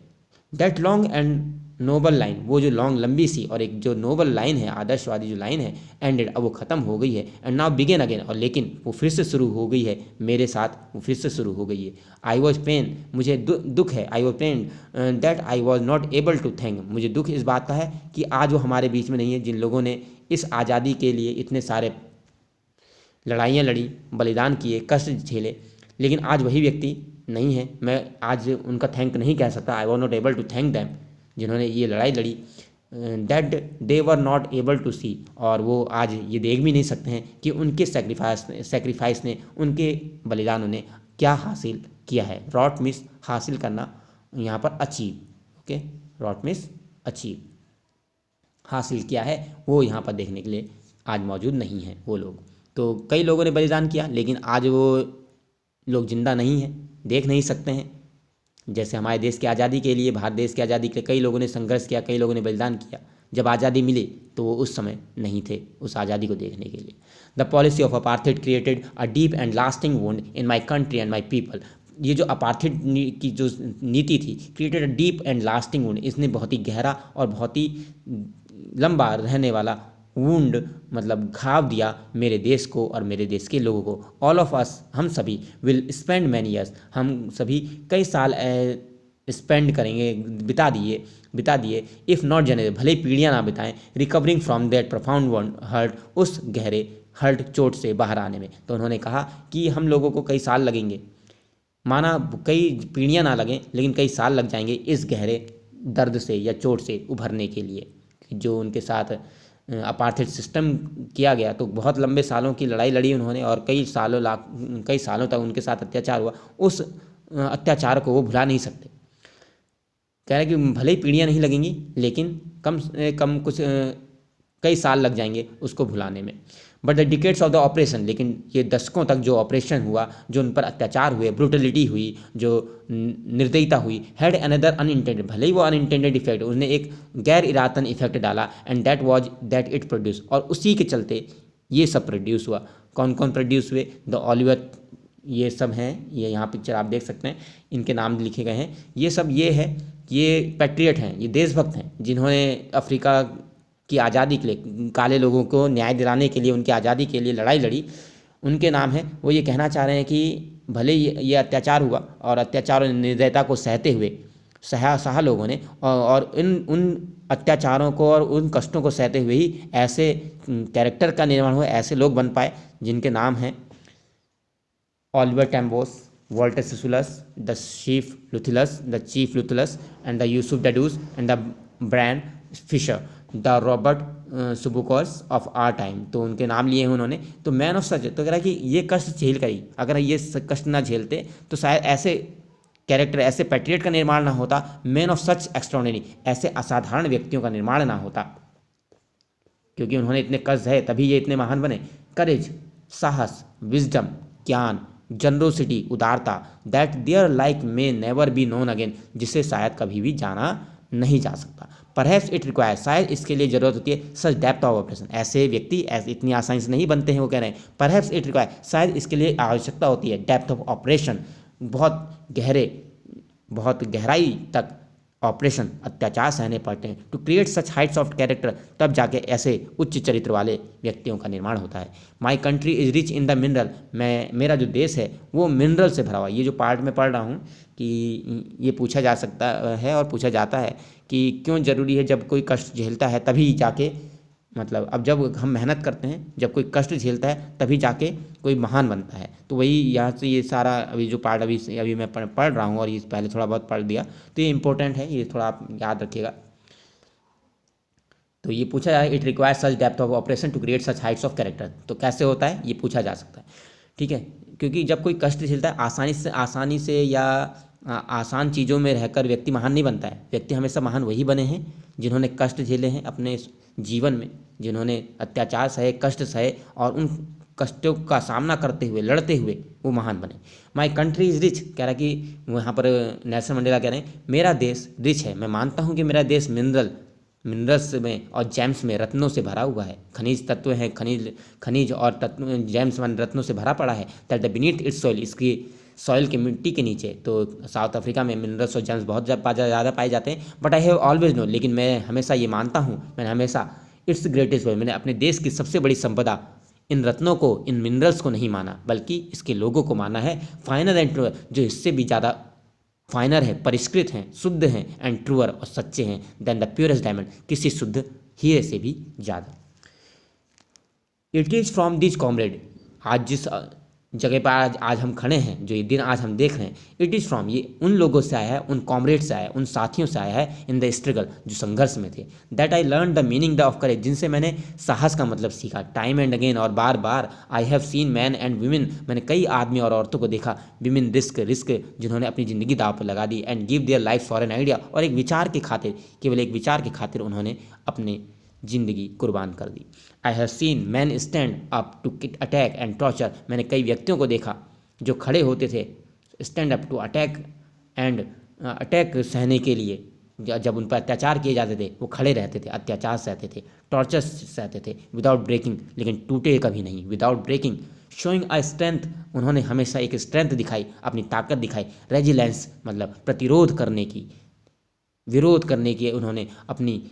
That long and noble line, वो जो लॉन्ग लंबी सी और एक जो नोबल लाइन है, आदर्शवादी जो लाइन है, एंडेड अब वो ख़त्म हो गई है, एंड नाउ बिगेन अगेन, और लेकिन वो फिर से शुरू हो गई है मेरे साथ, वो फिर से शुरू हो गई है। आई वॉज पेन, मुझे दुख है, I was pain that I was not able to thank, मुझे दुख इस बात का है कि आज वो हमारे बीच में नहीं है, जिन लोगों ने इस आज़ादी के लिए इतने सारे लड़ाइयाँ लड़ी, बलिदान किए, कष्ट झेले, लेकिन आज वही व्यक्ति नहीं है। मैं आज उनका थैंक नहीं कह सकता, I was not able to thank them, जिन्होंने ये लड़ाई लड़ी, that they were not able to see, और वो आज ये देख भी नहीं सकते हैं कि उनके सेक्रीफाइस ने, उनके बलिदानों ने क्या हासिल किया है। रॉट मिस हासिल करना, यहाँ पर अचीव, ओके, रॉट मिस अचीव, हासिल किया है, वो यहाँ पर देखने के लिए आज मौजूद नहीं है वो लोग। तो कई लोगों ने बलिदान किया, लेकिन आज वो लोग जिंदा नहीं हैं, देख नहीं सकते हैं। जैसे हमारे देश की आज़ादी के लिए, भारत देश की आज़ादी के लिए कई लोगों ने संघर्ष किया, कई लोगों ने बलिदान किया, जब आज़ादी मिली तो वो उस समय नहीं थे उस आज़ादी को देखने के लिए। The policy of apartheid created a deep and lasting wound in my country and my people, ये जो अपार्थाइड की जो नीति थी, created a deep and lasting wound, इसने बहुत ही गहरा और बहुत ही लंबा रहने वाला वुंड, मतलब घाव दिया मेरे देश को और मेरे देश के लोगों को। ऑल ऑफ अस, हम सभी, विल स्पेंड मैनी ईयर्स, हम सभी कई साल स्पेंड करेंगे, बिता दिए, इफ़ नॉट जनरेशन, भले ही पीढ़ियाँ ना बिताएं, recovering from that profound one hurt, उस गहरे हर्ट, चोट से बाहर आने में। तो उन्होंने कहा कि हम लोगों को कई साल लगेंगे, माना कई पीढ़ियाँ ना लगें, लेकिन कई साल लग जाएंगे इस गहरे दर्द से या चोट से उभरने के लिए, जो उनके साथ अपार्थाइड सिस्टम किया गया। तो बहुत लंबे सालों की लड़ाई लड़ी उन्होंने, और कई सालों तक उनके साथ अत्याचार हुआ। उस अत्याचार को वो भुला नहीं सकते। कह रहे कि भले ही पीढ़ियाँ नहीं लगेंगी, लेकिन कम से कम कुछ कई साल लग जाएंगे उसको भुलाने में। But the decades of the operation, लेकिन ये दशकों तक जो ऑपरेशन हुआ, जो उन पर अत्याचार हुए, ब्रूटलिटी हुई, जो निर्दयता हुई, हैड अनदर अनइंटेंडेड, भले ही वो अनइंटेंडेड इफेक्ट, उसने एक गैर इरादतन इफेक्ट डाला, एंड दैट इट प्रोड्यूस, और उसी के चलते ये सब प्रोड्यूस हुआ। कौन कौन प्रोड्यूस हुए? द ऑलिवर, ये सब हैं, ये यहाँ पिक्चर आप देख सकते हैं, इनके नाम लिखे गए हैं। ये सब ये है, ये पैट्रियट हैं, ये देशभक्त हैं, जिन्होंने अफ्रीका की आज़ादी के लिए, काले लोगों को न्याय दिलाने के लिए, उनकी आज़ादी के लिए लड़ाई लड़ी। उनके नाम है। वो ये कहना चाह रहे हैं कि भले ये अत्याचार हुआ, और अत्याचार और निर्दयता को सहते हुए सहा लोगों ने, और उन अत्याचारों को और उन कष्टों को सहते हुए ही ऐसे कैरेक्टर का निर्माण हुआ, ऐसे लोग बन पाए जिनके नाम हैं Oliver Tambos, Walter Sisulus, the chief Luthulis, and the Yusuf Dadoos, and the Bryan Fischer, the Robert Sobukwes of our time. तो उनके नाम लिए हैं उन्होंने। तो मैन ऑफ सच, तो कह रहा है कि ये कष्ट झेल कर ही, अगर ये कष्ट ना झेलते तो शायद ऐसे कैरेक्टर, ऐसे पैट्रियट का निर्माण ना होता, मैन ऑफ सच एक्स्ट्रॉर्डिनरी, ऐसे असाधारण व्यक्तियों का निर्माण ना होता, क्योंकि उन्होंने इतने कष्ट है तभी ये इतने महान बने। करेज, साहस, विजडम, ज्ञान, जनरोसिटी, उदारता, that their like may never be known again, जिसे शायद कभी भी जाना नहीं जा सकता। परहैप्स इट रिक्वायर, शायद इसके लिए जरूरत होती है सच डेप्थ ऑफ ऑपरेशन, ऐसे व्यक्ति ऐसे इतनी आसानी से नहीं बनते हैं। वो कह रहे हैं परहैप्स इट रिक्वायर, शायद इसके लिए आवश्यकता होती है डेप्थ ऑफ ऑपरेशन, बहुत गहराई तक ऑपरेशन, अत्याचार सहने पड़ते हैं, to create such heights of character, तब जाके ऐसे उच्च चरित्र वाले व्यक्तियों का निर्माण होता है। My country is rich in the mineral, मेरा जो देश है वो मिनरल से भरा हुआ। ये जो पार्ट में पढ़ रहा हूँ कि ये पूछा जा सकता है और पूछा जाता है कि क्यों ज़रूरी है जब कोई कष्ट झेलता है तभी जाके, मतलब अब जब हम मेहनत करते हैं, जब कोई कष्ट झेलता है तभी जाके कोई महान बनता है। तो वही यहाँ से ये सारा अभी जो पार्ट अभी मैं पढ़ रहा हूँ, और ये पहले थोड़ा बहुत पढ़ दिया, तो ये इंपॉर्टेंट है, ये थोड़ा आप याद रखिएगा। तो ये पूछा जाए, it require such depth of operation to create such heights of character, तो कैसे होता है ये पूछा जा सकता है, ठीक है। क्योंकि जब कोई कष्ट झेलता है, आसानी से या आसान चीज़ों में रहकर व्यक्ति महान नहीं बनता है। व्यक्ति हमेशा महान वही बने हैं जिन्होंने कष्ट झेले हैं अपने जीवन में, जिन्होंने अत्याचार सहे, कष्ट सहे, और उन कष्टों का सामना करते हुए, लड़ते हुए वो महान बने। माई कंट्री इज़ रिच, कह रहा है कि वहाँ पर नेल्सन मंडेला कह रहे हैं मेरा देश रिच है, मैं मानता हूँ कि मेरा देश मिनरल्स में और जेम्स में, रत्नों से भरा हुआ है, खनिज तत्व हैं, खनिज और तत्व जेम्स में रत्नों से भरा पड़ा है। That the beneath it's soil, इसकी सॉइल के मिट्टी के नीचे। तो साउथ अफ्रीका में मिनरल्स और जेम्स बहुत ज़्यादा पाए जाते हैं। But I have always no, लेकिन मैं हमेशा ये मानता हूँ, मैंने हमेशा इट्स ग्रेटेस्ट वेल्थ, मैंने अपने देश की सबसे बड़ी संपदा इन रत्नों को, इन मिनरल्स को नहीं माना, बल्कि इसके लोगों को माना है। फाइनर एंड ट्रूअर, जो इससे भी ज़्यादा फाइनर है, परिष्कृत हैं, शुद्ध हैं, एंड ट्रूअर और सच्चे हैं देन द प्योरेस्ट डायमंड, किसी शुद्ध हीरे से भी ज़्यादा। It is from this comrade, आज जिस जगह पर आज हम खड़े हैं, जो ये दिन आज हम देख रहे हैं, इट इज़ फ्रॉम, ये उन लोगों से आया है, उन कॉमरेड से आया है, उन साथियों से आया है इन द स्ट्रगल, जो संघर्ष में थे। That I learn the meaning the of courage, जिनसे मैंने साहस का मतलब सीखा। टाइम एंड अगेन, और बार बार। I have seen man and women, मैंने कई आदमी और औरतों को देखा। वीमेन रिस्क, जिन्होंने अपनी ज़िंदगी दांव पर लगा दी। And give their life for an idea, और एक विचार की खातिर, केवल एक विचार की खातिर उन्होंने अपने जिंदगी कुर्बान कर दी। I have seen man stand up to attack and torture, मैंने कई व्यक्तियों को देखा जो खड़े होते थे stand up to attack and attack सहने के लिए। जब उन पर अत्याचार किए जाते थे वो खड़े रहते थे, अत्याचार सहते थे, टॉर्चर सहते थे, विदाउट ब्रेकिंग, लेकिन टूटे कभी नहीं, without breaking. Showing a strength, उन्होंने हमेशा एक स्ट्रेंथ दिखाई, अपनी ताकत दिखाई। रेजिलेंस मतलब प्रतिरोध करने की, विरोध करने की उन्होंने अपनी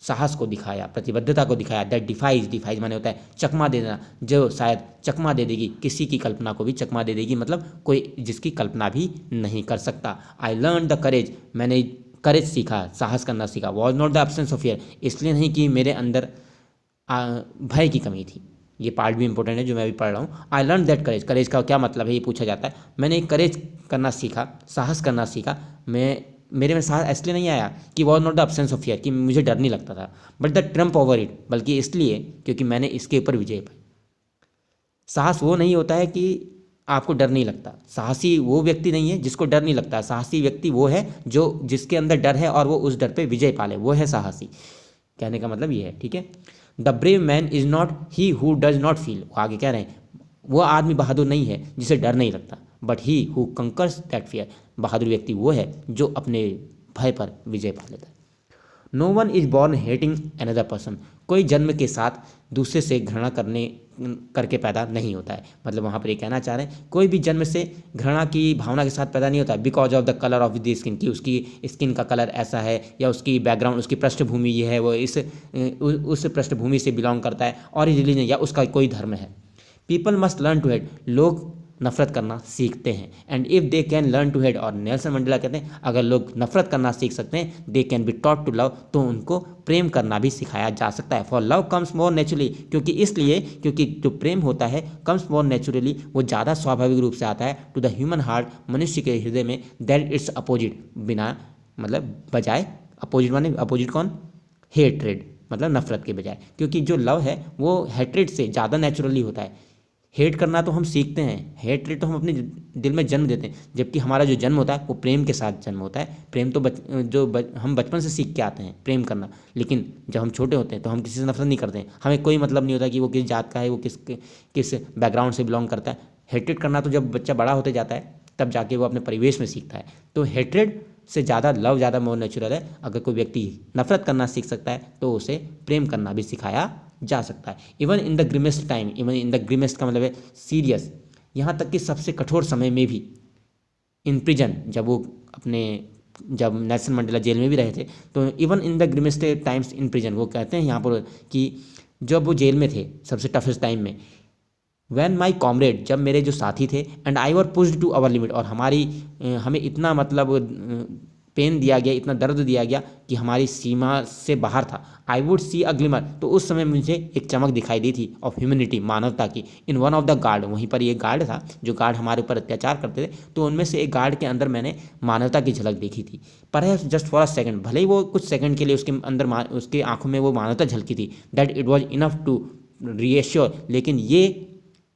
साहस को दिखाया, प्रतिबद्धता को दिखाया। दैट डिफाइज माने होता है चकमा दे देना, जो शायद चकमा दे देगी, किसी की कल्पना को भी चकमा दे देगी, मतलब कोई जिसकी कल्पना भी नहीं कर सकता। आई लर्न द करेज, मैंने करेज सीखा, साहस करना सीखा। Was not the absence of fear, इसलिए नहीं कि मेरे अंदर भय की कमी थी। ये पार्ट भी इंपॉर्टेंट है जो मैं अभी पढ़ रहा हूँ। आई लर्न दैट करेज, करेज का क्या मतलब है ये पूछा जाता है। मैंने करेज करना सीखा, साहस करना सीखा। मेरे में साहस इसलिए नहीं आया कि was not the absence of fear, कि मुझे डर नहीं लगता था, but the Trump over it, बल्कि इसलिए क्योंकि मैंने इसके ऊपर विजय पाई। साहस वो नहीं होता है कि आपको डर नहीं लगता। साहसी वो व्यक्ति नहीं है जिसको डर नहीं लगता। साहसी व्यक्ति वो है जो जिसके अंदर डर है और वो उस डर पे विजय पाले, वो है साहसी। कहने का मतलब ये है, ठीक है। The brave man is not he who does not feel, आगे कह रहे हैं वो आदमी बहादुर नहीं है जिसे डर नहीं लगता, but he who conquers that fear, बहादुर व्यक्ति वो है जो अपने भय पर विजय पा लेता है। No one is born hating another person, कोई जन्म के साथ दूसरे से घृणा करके पैदा नहीं होता है। मतलब वहाँ पर ये कहना चाह रहे हैं कोई भी जन्म से घृणा की भावना के साथ पैदा नहीं होता। Because of the colour of the skin, की उसकी स्किन का कलर ऐसा है, या उसकी बैकग्राउंड, उसकी पृष्ठभूमि ये है, वो उस पृष्ठभूमि से बिलोंग करता है, और रिलीजन या उसका कोई धर्म है। People must learn to hate, लोग नफरत करना सीखते हैं। And if they can learn to hate, और नेल्सन मंडेला कहते हैं अगर लोग नफरत करना सीख सकते हैं, they can be taught to love, तो उनको प्रेम करना भी सिखाया जा सकता है। For love comes more naturally, क्योंकि जो प्रेम होता है कम्स मोर नेचुरली, वो ज़्यादा स्वाभाविक रूप से आता है टू द ह्यूमन हार्ट, मनुष्य के हृदय में, दैट इट्स अपोजिट, बिना मतलब बजाय, अपोजिट माने अपोजिट कौन, हेट्रेड, मतलब नफरत के बजाय। क्योंकि जो लव है वो हेट्रेड से ज़्यादा नेचुरली होता है। हेट करना तो हम सीखते हैं, हेट तो हम अपने दिल में जन्म देते हैं, जबकि हमारा जो जन्म होता है वो प्रेम के साथ जन्म होता है। प्रेम तो हम बचपन से सीख के आते हैं प्रेम करना, लेकिन जब हम छोटे होते हैं तो हम किसी से नफरत नहीं करते हैं। हमें कोई मतलब नहीं होता कि वो किस जात का है, वो किस बैकग्राउंड से बिलोंग करता है। हेट्रेड करना तो जब बच्चा बड़ा होते जाता है तब जाके वो अपने परिवेश में सीखता है। तो हेट्रेड से ज़्यादा लव ज़्यादा मोर नेचुरल है। अगर कोई व्यक्ति नफरत करना सीख सकता है तो उसे प्रेम करना भी सिखाया जा सकता है। Even in the grimmest time, even in the grimmest का मतलब है सीरियस, यहाँ तक कि सबसे कठोर समय में भी, इन प्रिजन, जब नेल्सन मंडेला जेल में भी रहे थे, तो even in the grimmest times in prison, वो कहते हैं यहाँ पर कि जब वो जेल में थे सबसे टफेस्ट टाइम में, वैन माई कॉमरेड, जब मेरे जो साथी थे, and I were pushed to our limit, और हमें इतना मतलब पेन दिया गया, इतना दर्द दिया गया कि हमारी सीमा से बाहर था। I would see a glimmer, तो उस समय मुझे एक चमक दिखाई दी थी ऑफ ह्यूमनिटी, मानवता की, in one of the guard, वहीं पर ये गार्ड था जो गार्ड हमारे ऊपर अत्याचार करते थे, तो उनमें से एक गार्ड के अंदर मैंने मानवता की झलक देखी थी। पर जस्ट फॉर अ सेकंड, भले ही वो कुछ सेकंड के लिए उसके अंदर उसके आंखों में वो मानवता झलकी थी, that it was enough to reassure, लेकिन ये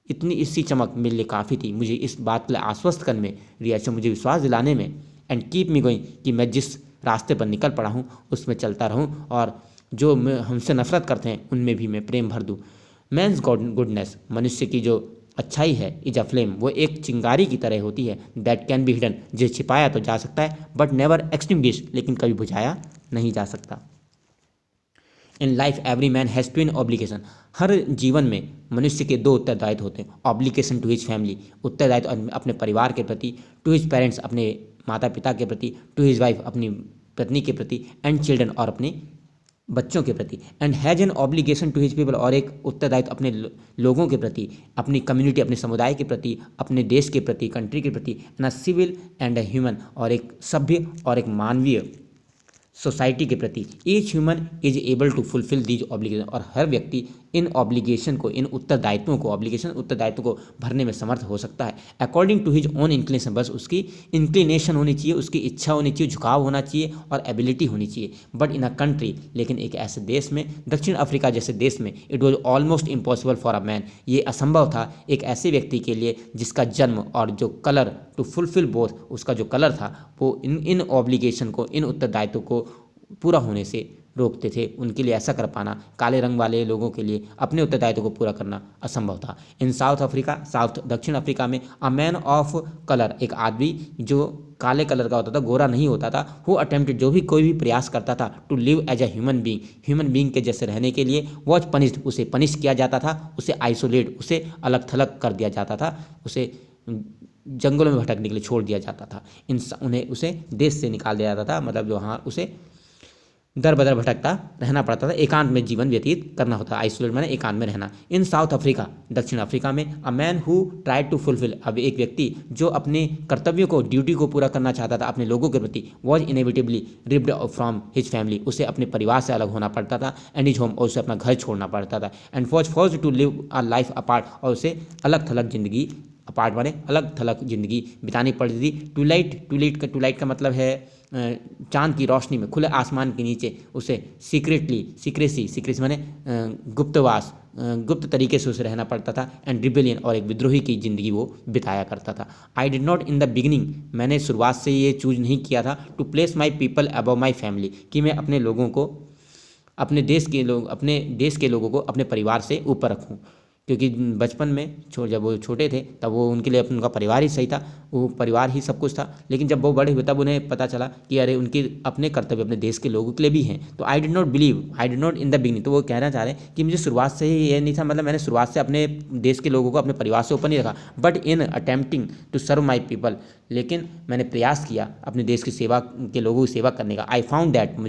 इतनी इसी चमक मेरे लिए काफ़ी थी मुझे इस बात के लिए आश्वस्त करने में, रीएश्योर मुझे विश्वास दिलाने में, एंड कीप मी गोइंग, कि मैं जिस रास्ते पर निकल पड़ा हूँ उसमें चलता रहूँ, और जो हमसे नफरत करते हैं उनमें भी मैं प्रेम भर दूँ। मैंस गुडनेस, मनुष्य की जो अच्छाई है, इज अ फ्लेम, वो एक चिंगारी की तरह होती है, दैट कैन बी हिडन, जिसे छिपाया तो जा सकता है, बट नेवर एक्सटिंग्विश, लेकिन कभी बुझाया नहीं जा सकता। In life every man has twin obligation, हर जीवन में मनुष्य के दो उत्तरदायित्व होते हैं। ऑब्लिगेशन टू हिज फैमिली, उत्तरदायित्व अपने परिवार के प्रति, टू हिज पेरेंट्स, अपने माता पिता के प्रति, टू हिज वाइफ, अपनी पत्नी के प्रति, एंड चिल्ड्रन, और अपने बच्चों के प्रति, and has an obligation to his people, और एक उत्तरदायित्व अपने लोगों के प्रति, अपनी कम्युनिटी, अपने समुदाय के प्रति, अपने देश के प्रति, कंट्री के प्रति, and a civil and a human, और एक सभ्य और एक मानवीय सोसाइटी के प्रति। Each human is able to fulfil these obligation, और हर व्यक्ति इन ऑब्लिगेशन को, इन उत्तरदायित्वों को, ऑब्लिगेशन उत्तरदायित्व को भरने में समर्थ हो सकता है according to his own inclination, बस उसकी इंक्लिनेशन होनी चाहिए, उसकी इच्छा होनी चाहिए, झुकाव होना चाहिए और एबिलिटी होनी चाहिए। बट इन अ कंट्री, लेकिन एक ऐसे देश में, दक्षिण अफ्रीका जैसे देश में, it was almost impossible for a man, ये असंभव था एक ऐसे व्यक्ति के लिए जिसका जन्म और जो कलर टू फुलफिल बोथ, उसका जो कलर था वो इन ऑब्लिगेशन को, इन उत्तरदायित्व को पूरा होने से रोकते थे। उनके लिए ऐसा कर पाना, काले रंग वाले लोगों के लिए अपने उत्तरदायित्व को पूरा करना असंभव था। इन साउथ अफ्रीका, दक्षिण अफ्रीका में, अ मैन ऑफ कलर, एक आदमी जो काले कलर का होता था, गोरा नहीं होता था, हु अटेम्प्टेड, जो भी कोई भी प्रयास करता था, to live as a human being के जैसे रहने के लिए, वॉज पनिश्ड, उसे पनिश किया जाता था, उसे आइसोलेट, उसे अलग थलग कर दिया जाता था, उसे जंगलों में भटकने के लिए छोड़ दिया जाता था, उन्हें उसे देश से निकाल दिया जाता था, मतलब जो हाँ उसे दर बदर भटकता रहना पड़ता था, एकांत में जीवन व्यतीत करना होता, आइसोलेट माने एकांत में रहना। इन साउथ अफ्रीका, दक्षिण अफ्रीका में, a man who tried to fulfil, अब एक व्यक्ति जो अपने कर्तव्यों को, ड्यूटी को पूरा करना चाहता था अपने लोगों के प्रति, was inevitably ripped from his family, उसे अपने परिवार से अलग होना पड़ता था, एंड हिज होम, और उसे अपना घर छोड़ना पड़ता था, and was forced to live a life apart, और उसे अलग थलग जिंदगी, अपार्ट माने अलग थलग जिंदगी बितानी पड़ती थी। टूलाइट का मतलब है चांद की रोशनी में, खुले आसमान के नीचे उसे सीक्रेसी माने गुप्तवास, गुप्त तरीके से उसे रहना पड़ता था, एंड रिबेलियन, और एक विद्रोही की ज़िंदगी वो बिताया करता था। I did not in the beginning, मैंने शुरुआत से ये चूज नहीं किया था, to place my people above my family, कि मैं अपने लोगों को, अपने देश के लोगों को अपने परिवार से ऊपर रखूं, क्योंकि बचपन में जब वो छोटे थे तब वो उनके लिए उनका परिवार ही सही था, वो परिवार ही सब कुछ था, लेकिन जब वो बड़े हुए तब उन्हें पता चला कि अरे उनके अपने कर्तव्य अपने देश के लोगों के लिए भी हैं। तो आई did not in the beginning, तो वो कहना चाह रहे हैं कि मुझे शुरुआत से ही ये नहीं था, मतलब मैंने शुरुआत से अपने देश के लोगों को अपने परिवार से ऊपर नहीं रखा, but in attempting to serve my people, लेकिन मैंने प्रयास किया अपने देश की सेवा के लोगों की सेवा करने का। आई फाउंड दैट,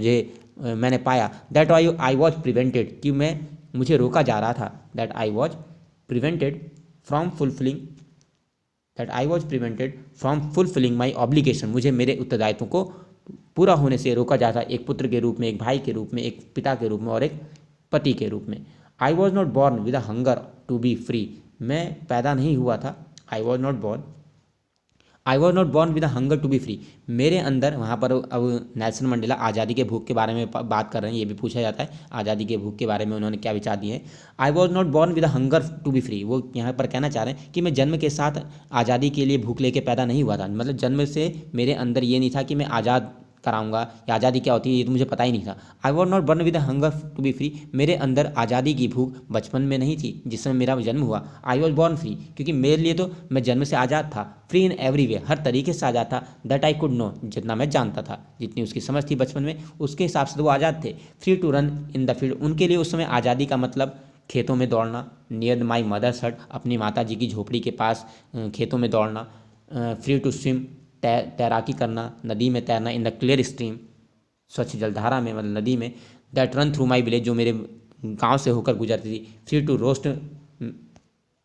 मैंने पाया, दैट आई वॉज प्रिवेंटेड, कि मुझे रोका जा रहा था, that I was prevented from fulfilling my obligation, मुझे मेरे उत्तरदायित्वों को पूरा होने से रोका जाता, एक पुत्र के रूप में, एक भाई के रूप में, एक पिता के रूप में और एक पति के रूप में। I was not born with a hunger to be free, मैं पैदा नहीं हुआ था, I was not born with a hunger to be free, मेरे अंदर, वहाँ पर अब नेल्सन मंडेला आज़ादी के भूख के बारे में बात कर रहे हैं, ये भी पूछा जाता है आज़ादी के भूख के बारे में उन्होंने क्या विचार दिए हैं। I was not born with a hunger to be free, वो यहाँ पर कहना चाह रहे हैं कि मैं जन्म के साथ आज़ादी के लिए भूख लेके पैदा नहीं हुआ था, मतलब जन्म से मेरे अंदर ये नहीं था कि मैं आज़ाद कराऊंगा या आज़ादी क्या होती है ये तो मुझे पता ही नहीं था। I was not born with a hunger to be free, मेरे अंदर आज़ादी की भूख बचपन में नहीं थी जिस समय मेरा जन्म हुआ। आई वॉज बॉर्न फ्री, क्योंकि मेरे लिए तो मैं जन्म से आज़ाद था, फ्री इन एवरी वे, हर तरीके से आज़ाद था, दैट आई कुड नो, जितना मैं जानता था, जितनी उसकी समझ थी बचपन में उसके हिसाब से तो वो आज़ाद थे। Free to run in the field, उनके लिए उस समय आज़ादी का मतलब खेतों में दौड़ना, नियर माई मदर्स हट, अपनी माता जी की झोपड़ी के पास खेतों में दौड़ना। फ्री टू स्विम, तैराकी करना, नदी में तैरना, इन द क्लियर स्ट्रीम, स्वच्छ जलधारा में, मतलब नदी में, that run through my village, जो मेरे गांव से होकर गुजरती थी। फ्री टू रोस्ट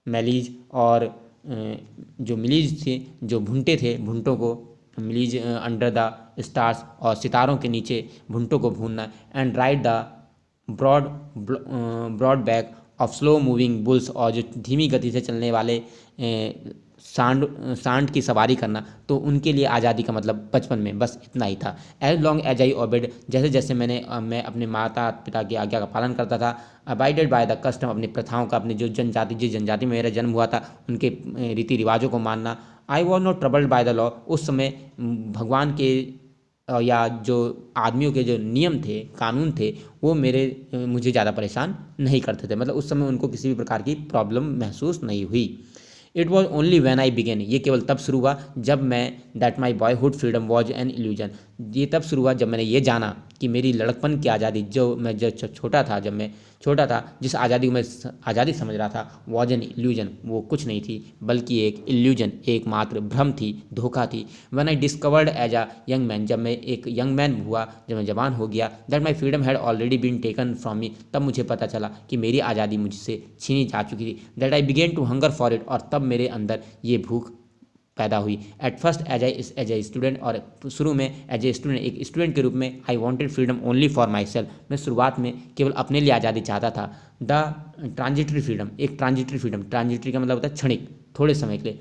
मैलीज, और जो मिलीज थे, जो भुंटे थे, भुंटों को, मिलीज अंडर द स्टार्स, और सितारों के नीचे भुंटों को भूनना। And ride the broad back of slow moving bulls, और जो धीमी गति से चलने वाले सांड की सवारी करना। तो उनके लिए आज़ादी का मतलब बचपन में बस इतना ही था। As long as I obeyed, जैसे जैसे मैं अपने माता पिता की आज्ञा का पालन करता था। अबाइडेड बाय द कस्टम, अपनी प्रथाओं का, अपनी जिस जनजाति में मेरा जन्म हुआ था उनके रीति रिवाजों को मानना। आई was not troubled by the law, उस समय भगवान के या जो आदमियों के जो नियम थे, कानून थे, वो मुझे ज़्यादा परेशान नहीं करते थे, मतलब उस समय उनको किसी भी प्रकार की प्रॉब्लम महसूस नहीं हुई। It was only when I began, ये केवल तब शुरू हुआ जब मैं that my boyhood freedom was an illusion, ये तब शुरू हुआ जब मैंने ये जाना कि मेरी लड़कपन की आज़ादी, जो मैं जब छोटा था, जब मैं छोटा था, जिस आज़ादी को मैं आज़ादी समझ रहा था, वॉज एन इल्यूजन, वो कुछ नहीं थी बल्कि एक इल्यूजन, एकमात्र भ्रम थी, धोखा थी। When I discovered as a young man, जब मैं एक यंग मैन हुआ, जब मैं जवान हो गया, that my freedom had already been taken from me, तब मुझे पता चला कि मेरी आज़ादी मुझसे छीनी जा चुकी थी। That I began to hunger for it, और तब मेरे अंदर ये भूख पैदा हुई। At first as a student, और शुरू में एज ए स्टूडेंट, एक स्टूडेंट के रूप में, I wanted freedom only for myself, मैं शुरुआत में केवल अपने लिए आज़ादी चाहता था। द ट्रांजिटरी फ्रीडम, एक ट्रांजिटरी फ्रीडम, ट्रांजिटरी का मतलब होता है क्षणिक, थोड़े समय के लिए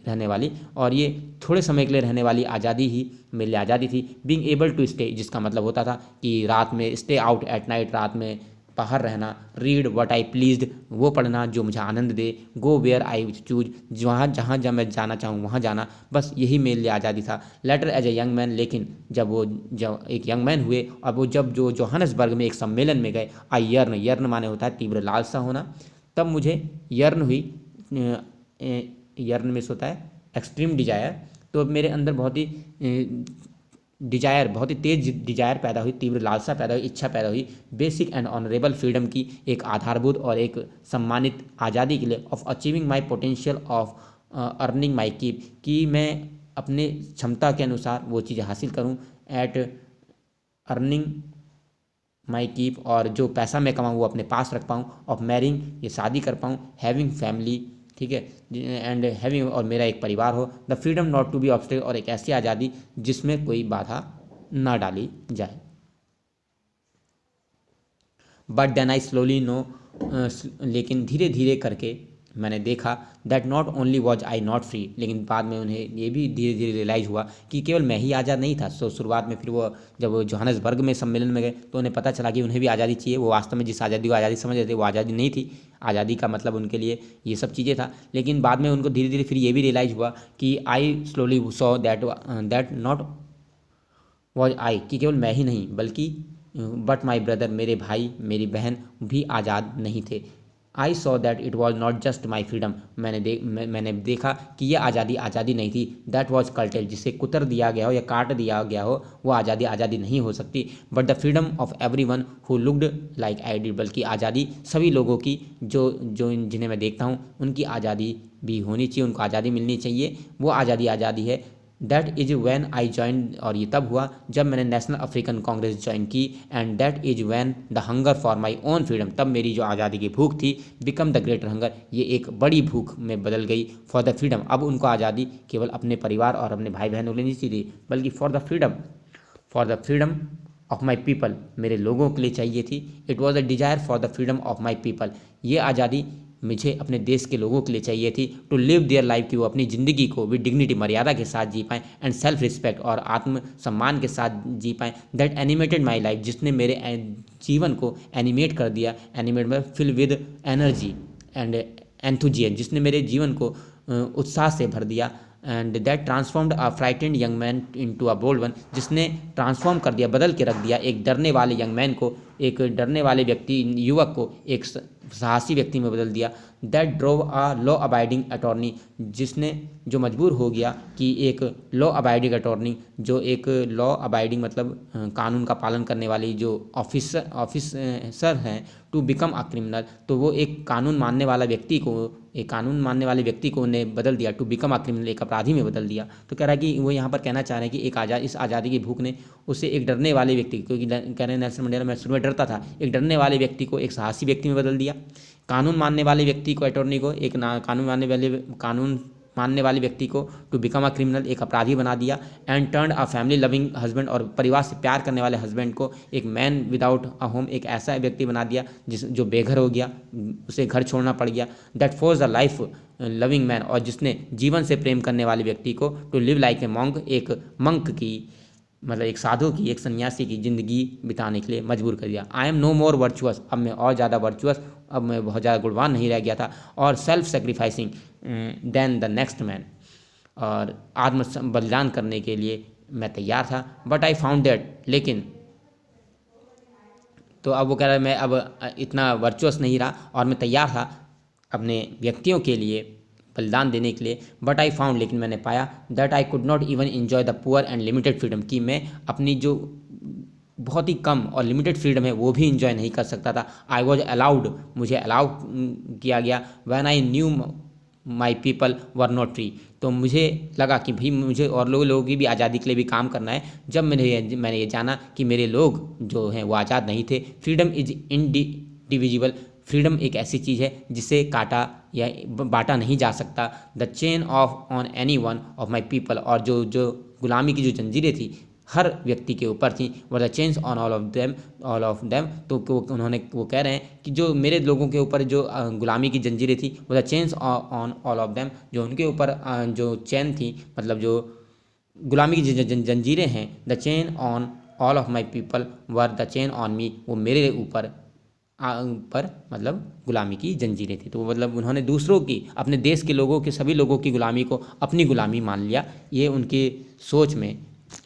रहने वाली, और ये थोड़े समय के लिए रहने वाली आज़ादी ही मेरे लिए आज़ादी थी। बीइंग एबल टू स्टे, जिसका मतलब होता था कि रात में स्टे आउट एट नाइट, रात में बाहर रहना, रीड व्हाट आई प्लीज्ड, वो पढ़ना जो मुझे आनंद दे, गो वेयर आई चूज, जहाँ जब मैं जाना चाहूँ वहाँ जाना, बस यही मेरे लिए आज़ादी था। Later as a young man, लेकिन जब एक यंग मैन हुए और वो जब जो जोहानसबर्ग में एक सम्मेलन में गए, आई यर्न, यर्न माने होता है तीव्र लालसा होना, तब मुझे यर्न हुई, यर्न में होता है एक्सट्रीम डिजायर, तो मेरे अंदर बहुत ही डिजायर, बहुत ही तेज डिजायर पैदा हुई, तीव्र लालसा पैदा हुई, इच्छा पैदा हुई, बेसिक एंड ऑनरेबल फ्रीडम की, एक आधारभूत और एक सम्मानित आज़ादी के लिए, of achieving my potential, of earning my keep, कि मैं अपने क्षमता के अनुसार वो चीज़ें हासिल करूं, एट अर्निंग माई कीप, और जो पैसा मैं कमाऊँ वो अपने पास रख पाऊँ, ऑफ मैरिंग, ये शादी कर पाऊँ, हैविंग फैमिली, ठीक है, एंड हैविंग, और मेरा एक परिवार हो, the freedom not to be obstacle, और एक ऐसी आज़ादी जिसमें कोई बाधा ना डाली जाए। But then I slowly know, लेकिन धीरे धीरे करके मैंने देखा, that not only was I not free, लेकिन बाद में उन्हें ये भी धीरे धीरे रियलाइज़ हुआ कि केवल मैं ही आज़ाद नहीं था। सो शुरुआत में फिर वो जब वो जोहानसबर्ग में सम्मेलन में गए तो उन्हें पता चला कि उन्हें भी आज़ादी चाहिए। वो वास्तव में जिस आज़ादी को आज़ादी समझ रहे थे वो आज़ादी नहीं थी, आज़ादी का मतलब उनके लिए ये सब चीज़ें था। लेकिन बाद में उनको धीरे धीरे फिर ये भी रियलाइज़ हुआ कि I slowly saw that not was I, कि केवल मैं ही नहीं बल्कि बट माई ब्रदर, मेरे भाई मेरी बहन भी आज़ाद नहीं थे। I saw that it was not just my freedom, मैंने देखा कि यह आज़ादी आज़ादी नहीं थी। दैट वॉज कल्टेड, जिसे कुतर दिया गया हो या काट दिया गया हो वो आज़ादी आज़ादी नहीं हो सकती। But the freedom of every one who looked like I did, बल्कि आज़ादी सभी लोगों की जो जो जिन्हें मैं देखता हूँ उनकी आज़ादी भी होनी चाहिए, उनको आज़ादी मिलनी चाहिए, वो आज़ादी आज़ादी है। That is when I join, और ये तब हुआ जब मैंने नेशनल अफ्रीकन कांग्रेस ज्वाइन की। And that is when the hunger for my own freedom, तब मेरी जो आज़ादी की भूख थी, बिकम द ग्रेटर हंगर, ये एक बड़ी भूख में बदल गई। फॉर द फ्रीडम, अब उनको आज़ादी केवल अपने परिवार और अपने भाई बहनों के लिए नहीं थी, बल्कि for the freedom of my people, मेरे लोगों के लिए चाहिए थी। It was a desire for the freedom of my people, ये आज़ादी मुझे अपने देश के लोगों के लिए चाहिए थी। टू लिव देयर लाइफ, कि वो अपनी ज़िंदगी को विद डिग्निटी, मर्यादा के साथ जी पाएँ, एंड सेल्फ रिस्पेक्ट, और आत्म सम्मान के साथ जी पाएँ। दैट एनिमेटेड माई लाइफ, जिसने मेरे जीवन को एनिमेट कर दिया, animate me fill with energy and enthusiasm, जिसने मेरे जीवन को उत्साह से भर दिया। And that transformed a frightened young man into a bold one, जिसने ट्रांसफॉर्म कर दिया, बदल के रख दिया एक डरने वाले यंग मैन को, एक डरने वाले व्यक्ति, युवक को एक साहसी व्यक्ति में बदल दिया। That drove a law abiding attorney, जिसने जो मजबूर हो गया कि एक लॉ अबाइडिंग अटॉर्नी, जो एक लॉ अबाइडिंग मतलब कानून का पालन करने वाली जो ऑफिसर हैं, टू बिकम अ क्रिमिनल, तो वो एक कानून मानने वाला व्यक्ति को, एक कानून मानने वाले व्यक्ति को उन्हें बदल दिया, टू बिकम अ क्रिमिनल, एक अपराधी में बदल दिया। तो कह रहा है कि वो यहाँ पर कहना चाह रहे हैं कि इस आज़ादी की भूख ने उसे एक डरने वाले व्यक्ति, क्योंकि कह रहे हैं नेल्सन मंडेला मैं शुरू में डरता था, एक डरने वाले व्यक्ति को एक साहसी व्यक्ति में बदल दिया। कानून मानने वाले व्यक्ति को, अटॉर्नी को, एक कानून मानने वाले व्यक्ति को टू बिकम अ क्रिमिनल, एक अपराधी बना दिया। And turn a family loving husband, और परिवार से प्यार करने वाले हस्बैंड को एक मैन विदाउट अ होम, एक ऐसा व्यक्ति बना दिया जो बेघर हो गया, उसे घर छोड़ना पड़ गया। That force the life loving man, और जिसने जीवन से प्रेम करने वाले व्यक्ति को to live like a monk, एक मंक की मतलब एक साधु की, एक सन्यासी की ज़िंदगी बिताने के लिए मजबूर कर दिया। I am no more virtuous, अब मैं और ज़्यादा वर्चुअस, अब मैं बहुत ज़्यादा गुणवान नहीं रह गया था, और self sacrificing than the next man, और आत्म बलिदान करने के लिए मैं तैयार था। बट आई फाउंड दैट, लेकिन तो अब वो कह रहा है मैं अब इतना वर्चुअस नहीं रहा, और मैं तैयार था अपने व्यक्तियों के लिए बलिदान देने के लिए। बट आई फाउंड, लेकिन मैंने पाया, that I could not even enjoy the poor and limited freedom, कि मैं अपनी जो बहुत ही कम और लिमिटेड फ्रीडम है वो भी इंजॉय नहीं कर सकता था। आई वॉज अलाउड, मुझे अलाउ किया गया, when I knew my people were not free, तो मुझे लगा कि भाई मुझे और लोगों की भी आज़ादी के लिए भी काम करना है। जब मैंने ये जाना कि मेरे लोग जो हैं वो आज़ाद नहीं थे। फ्रीडम इज इंडिविजिबल, फ्रीडम एक ऐसी चीज़ है जिसे काटा या बांटा नहीं जा सकता। The chain of on any one of my people, और जो जो गुलामी की जो जंजीरें थी हर व्यक्ति के ऊपर थी, were the change on all of them, तो उन्होंने वो कह रहे हैं कि जो मेरे लोगों के ऊपर जो गुलामी की जंजीरें थी, वो the change on all of them, जो उनके ऊपर जो चैन थी, मतलब जो गुलामी की जंजीरें हैं, the chain on all of my people were the chain on me, वो मेरे ऊपर मतलब गुलामी की जंजीरें थी। तो मतलब उन्होंने दूसरों की, अपने देश के लोगों के, सभी लोगों की गुलामी को अपनी गुलामी मान लिया। ये उनकी सोच में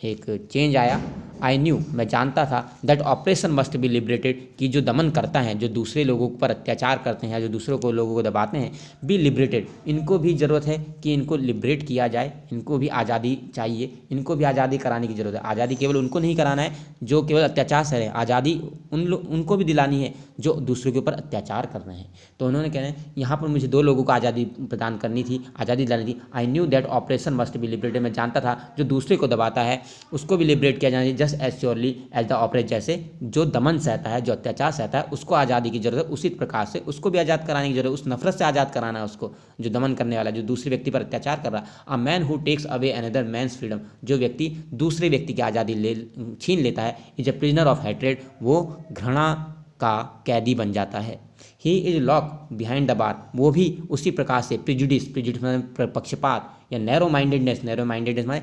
एक चेंज आया। आई न्यू, मैं जानता था, that operation must be liberated, कि जो दमन करता है, जो दूसरे लोगों पर अत्याचार करते हैं, जो दूसरों को लोगों को दबाते हैं, बी लिबरेटेड, इनको भी ज़रूरत है कि इनको लिबरेट किया जाए, इनको भी आज़ादी चाहिए, इनको भी आज़ादी कराने की ज़रूरत है। आज़ादी केवल उनको नहीं कराना है जो केवल अत्याचार से रहे, आज़ादी उनको भी दिलानी है जो दूसरों के ऊपर अत्याचार कर रहे हैं। तो उन्होंने कह रहे हैं यहाँ पर मुझे दो लोगों को आज़ादी प्रदान करनी थी, आज़ादी दिलानी थी। I knew that operation must be liberated, मैं जानता था जो दूसरे को दबाता है उसको भी लिबरेट किया जाना चाहिए, just as surely as the operate, जैसे जो दमन सहता है, जो अत्याचार सहता है, उसको आज़ादी की जरूरत है, उसी प्रकार से उसको भी आज़ाद कराने की जरूरत है, उस नफरत से आज़ाद कराना है उसको, जो दमन करने वाला, जो दूसरे व्यक्ति पर अत्याचार कर रहा है। A man who takes away another man's freedom, जो व्यक्ति दूसरे व्यक्ति की आज़ादी छीन लेता है, is a prisoner of hatred, वो घृणा का कैदी बन जाता है। He is lock behind the bar, वो भी उसी प्रकार से प्रिजुडिस मतलब पक्षपात या नैरो माइंडेडनेस माने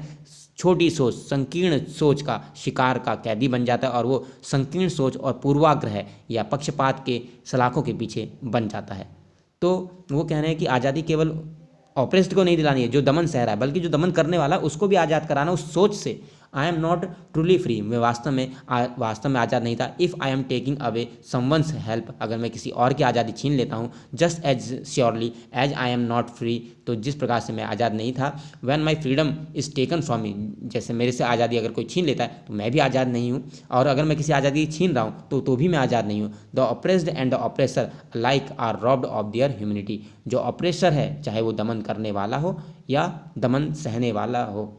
छोटी सोच, संकीर्ण सोच का शिकार का कैदी बन जाता है, और वो संकीर्ण सोच और पूर्वाग्रह या पक्षपात के सलाखों के पीछे बन जाता है। तो वो कह रहे हैं कि आज़ादी केवल ऑपरेस्ड को नहीं दिलानी है जो दमन सह रहा है, बल्कि जो दमन करने वाला उसको भी आज़ाद कराना उस सोच से। I am not truly free, मैं वास्तव में आज़ाद नहीं था। If I am taking away someone's help, अगर मैं किसी और की आज़ादी छीन लेता हूँ, just as surely as I am not free, तो जिस प्रकार से मैं आज़ाद नहीं था। When my freedom is taken from me, जैसे मेरे से आज़ादी अगर कोई छीन लेता है तो मैं भी आज़ाद नहीं हूँ, और अगर मैं किसी आज़ादी छीन रहा हूँ तो भी मैं आज़ाद नहीं हूँ। The oppressed and the oppressor like are robbed of their humanity, जो ऑपरेसर है चाहे वो दमन करने वाला हो या दमन सहने वाला हो,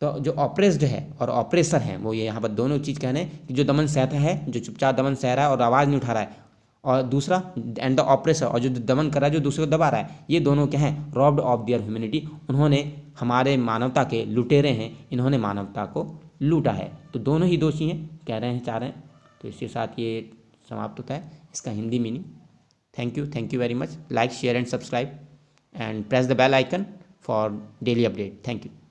तो जो ऑपरेस्ड है और ऑपरेसर है वो ये यहाँ पर दोनों चीज़ कहने हैं कि जो दमन सहता है, जो चुपचाप दमन सह रहा है और आवाज़ नहीं उठा रहा है, और दूसरा एंड द ऑपरेसर, और जो दमन कर रहा है जो दूसरे को दबा रहा है, ये दोनों क्या हैं, रॉब्ड ऑफ देयर ह्यूमैनिटी, उन्होंने हमारे मानवता के लुटेरे हैं, इन्होंने मानवता को लूटा है। तो दोनों ही दोषी हैं, कह रहे हैं, चाह रहे हैं। तो इसके साथ ये समाप्त होता है इसका Hindi meaning. Thank you very much. Like, share and subscribe and press the bell icon for daily update. Thank you.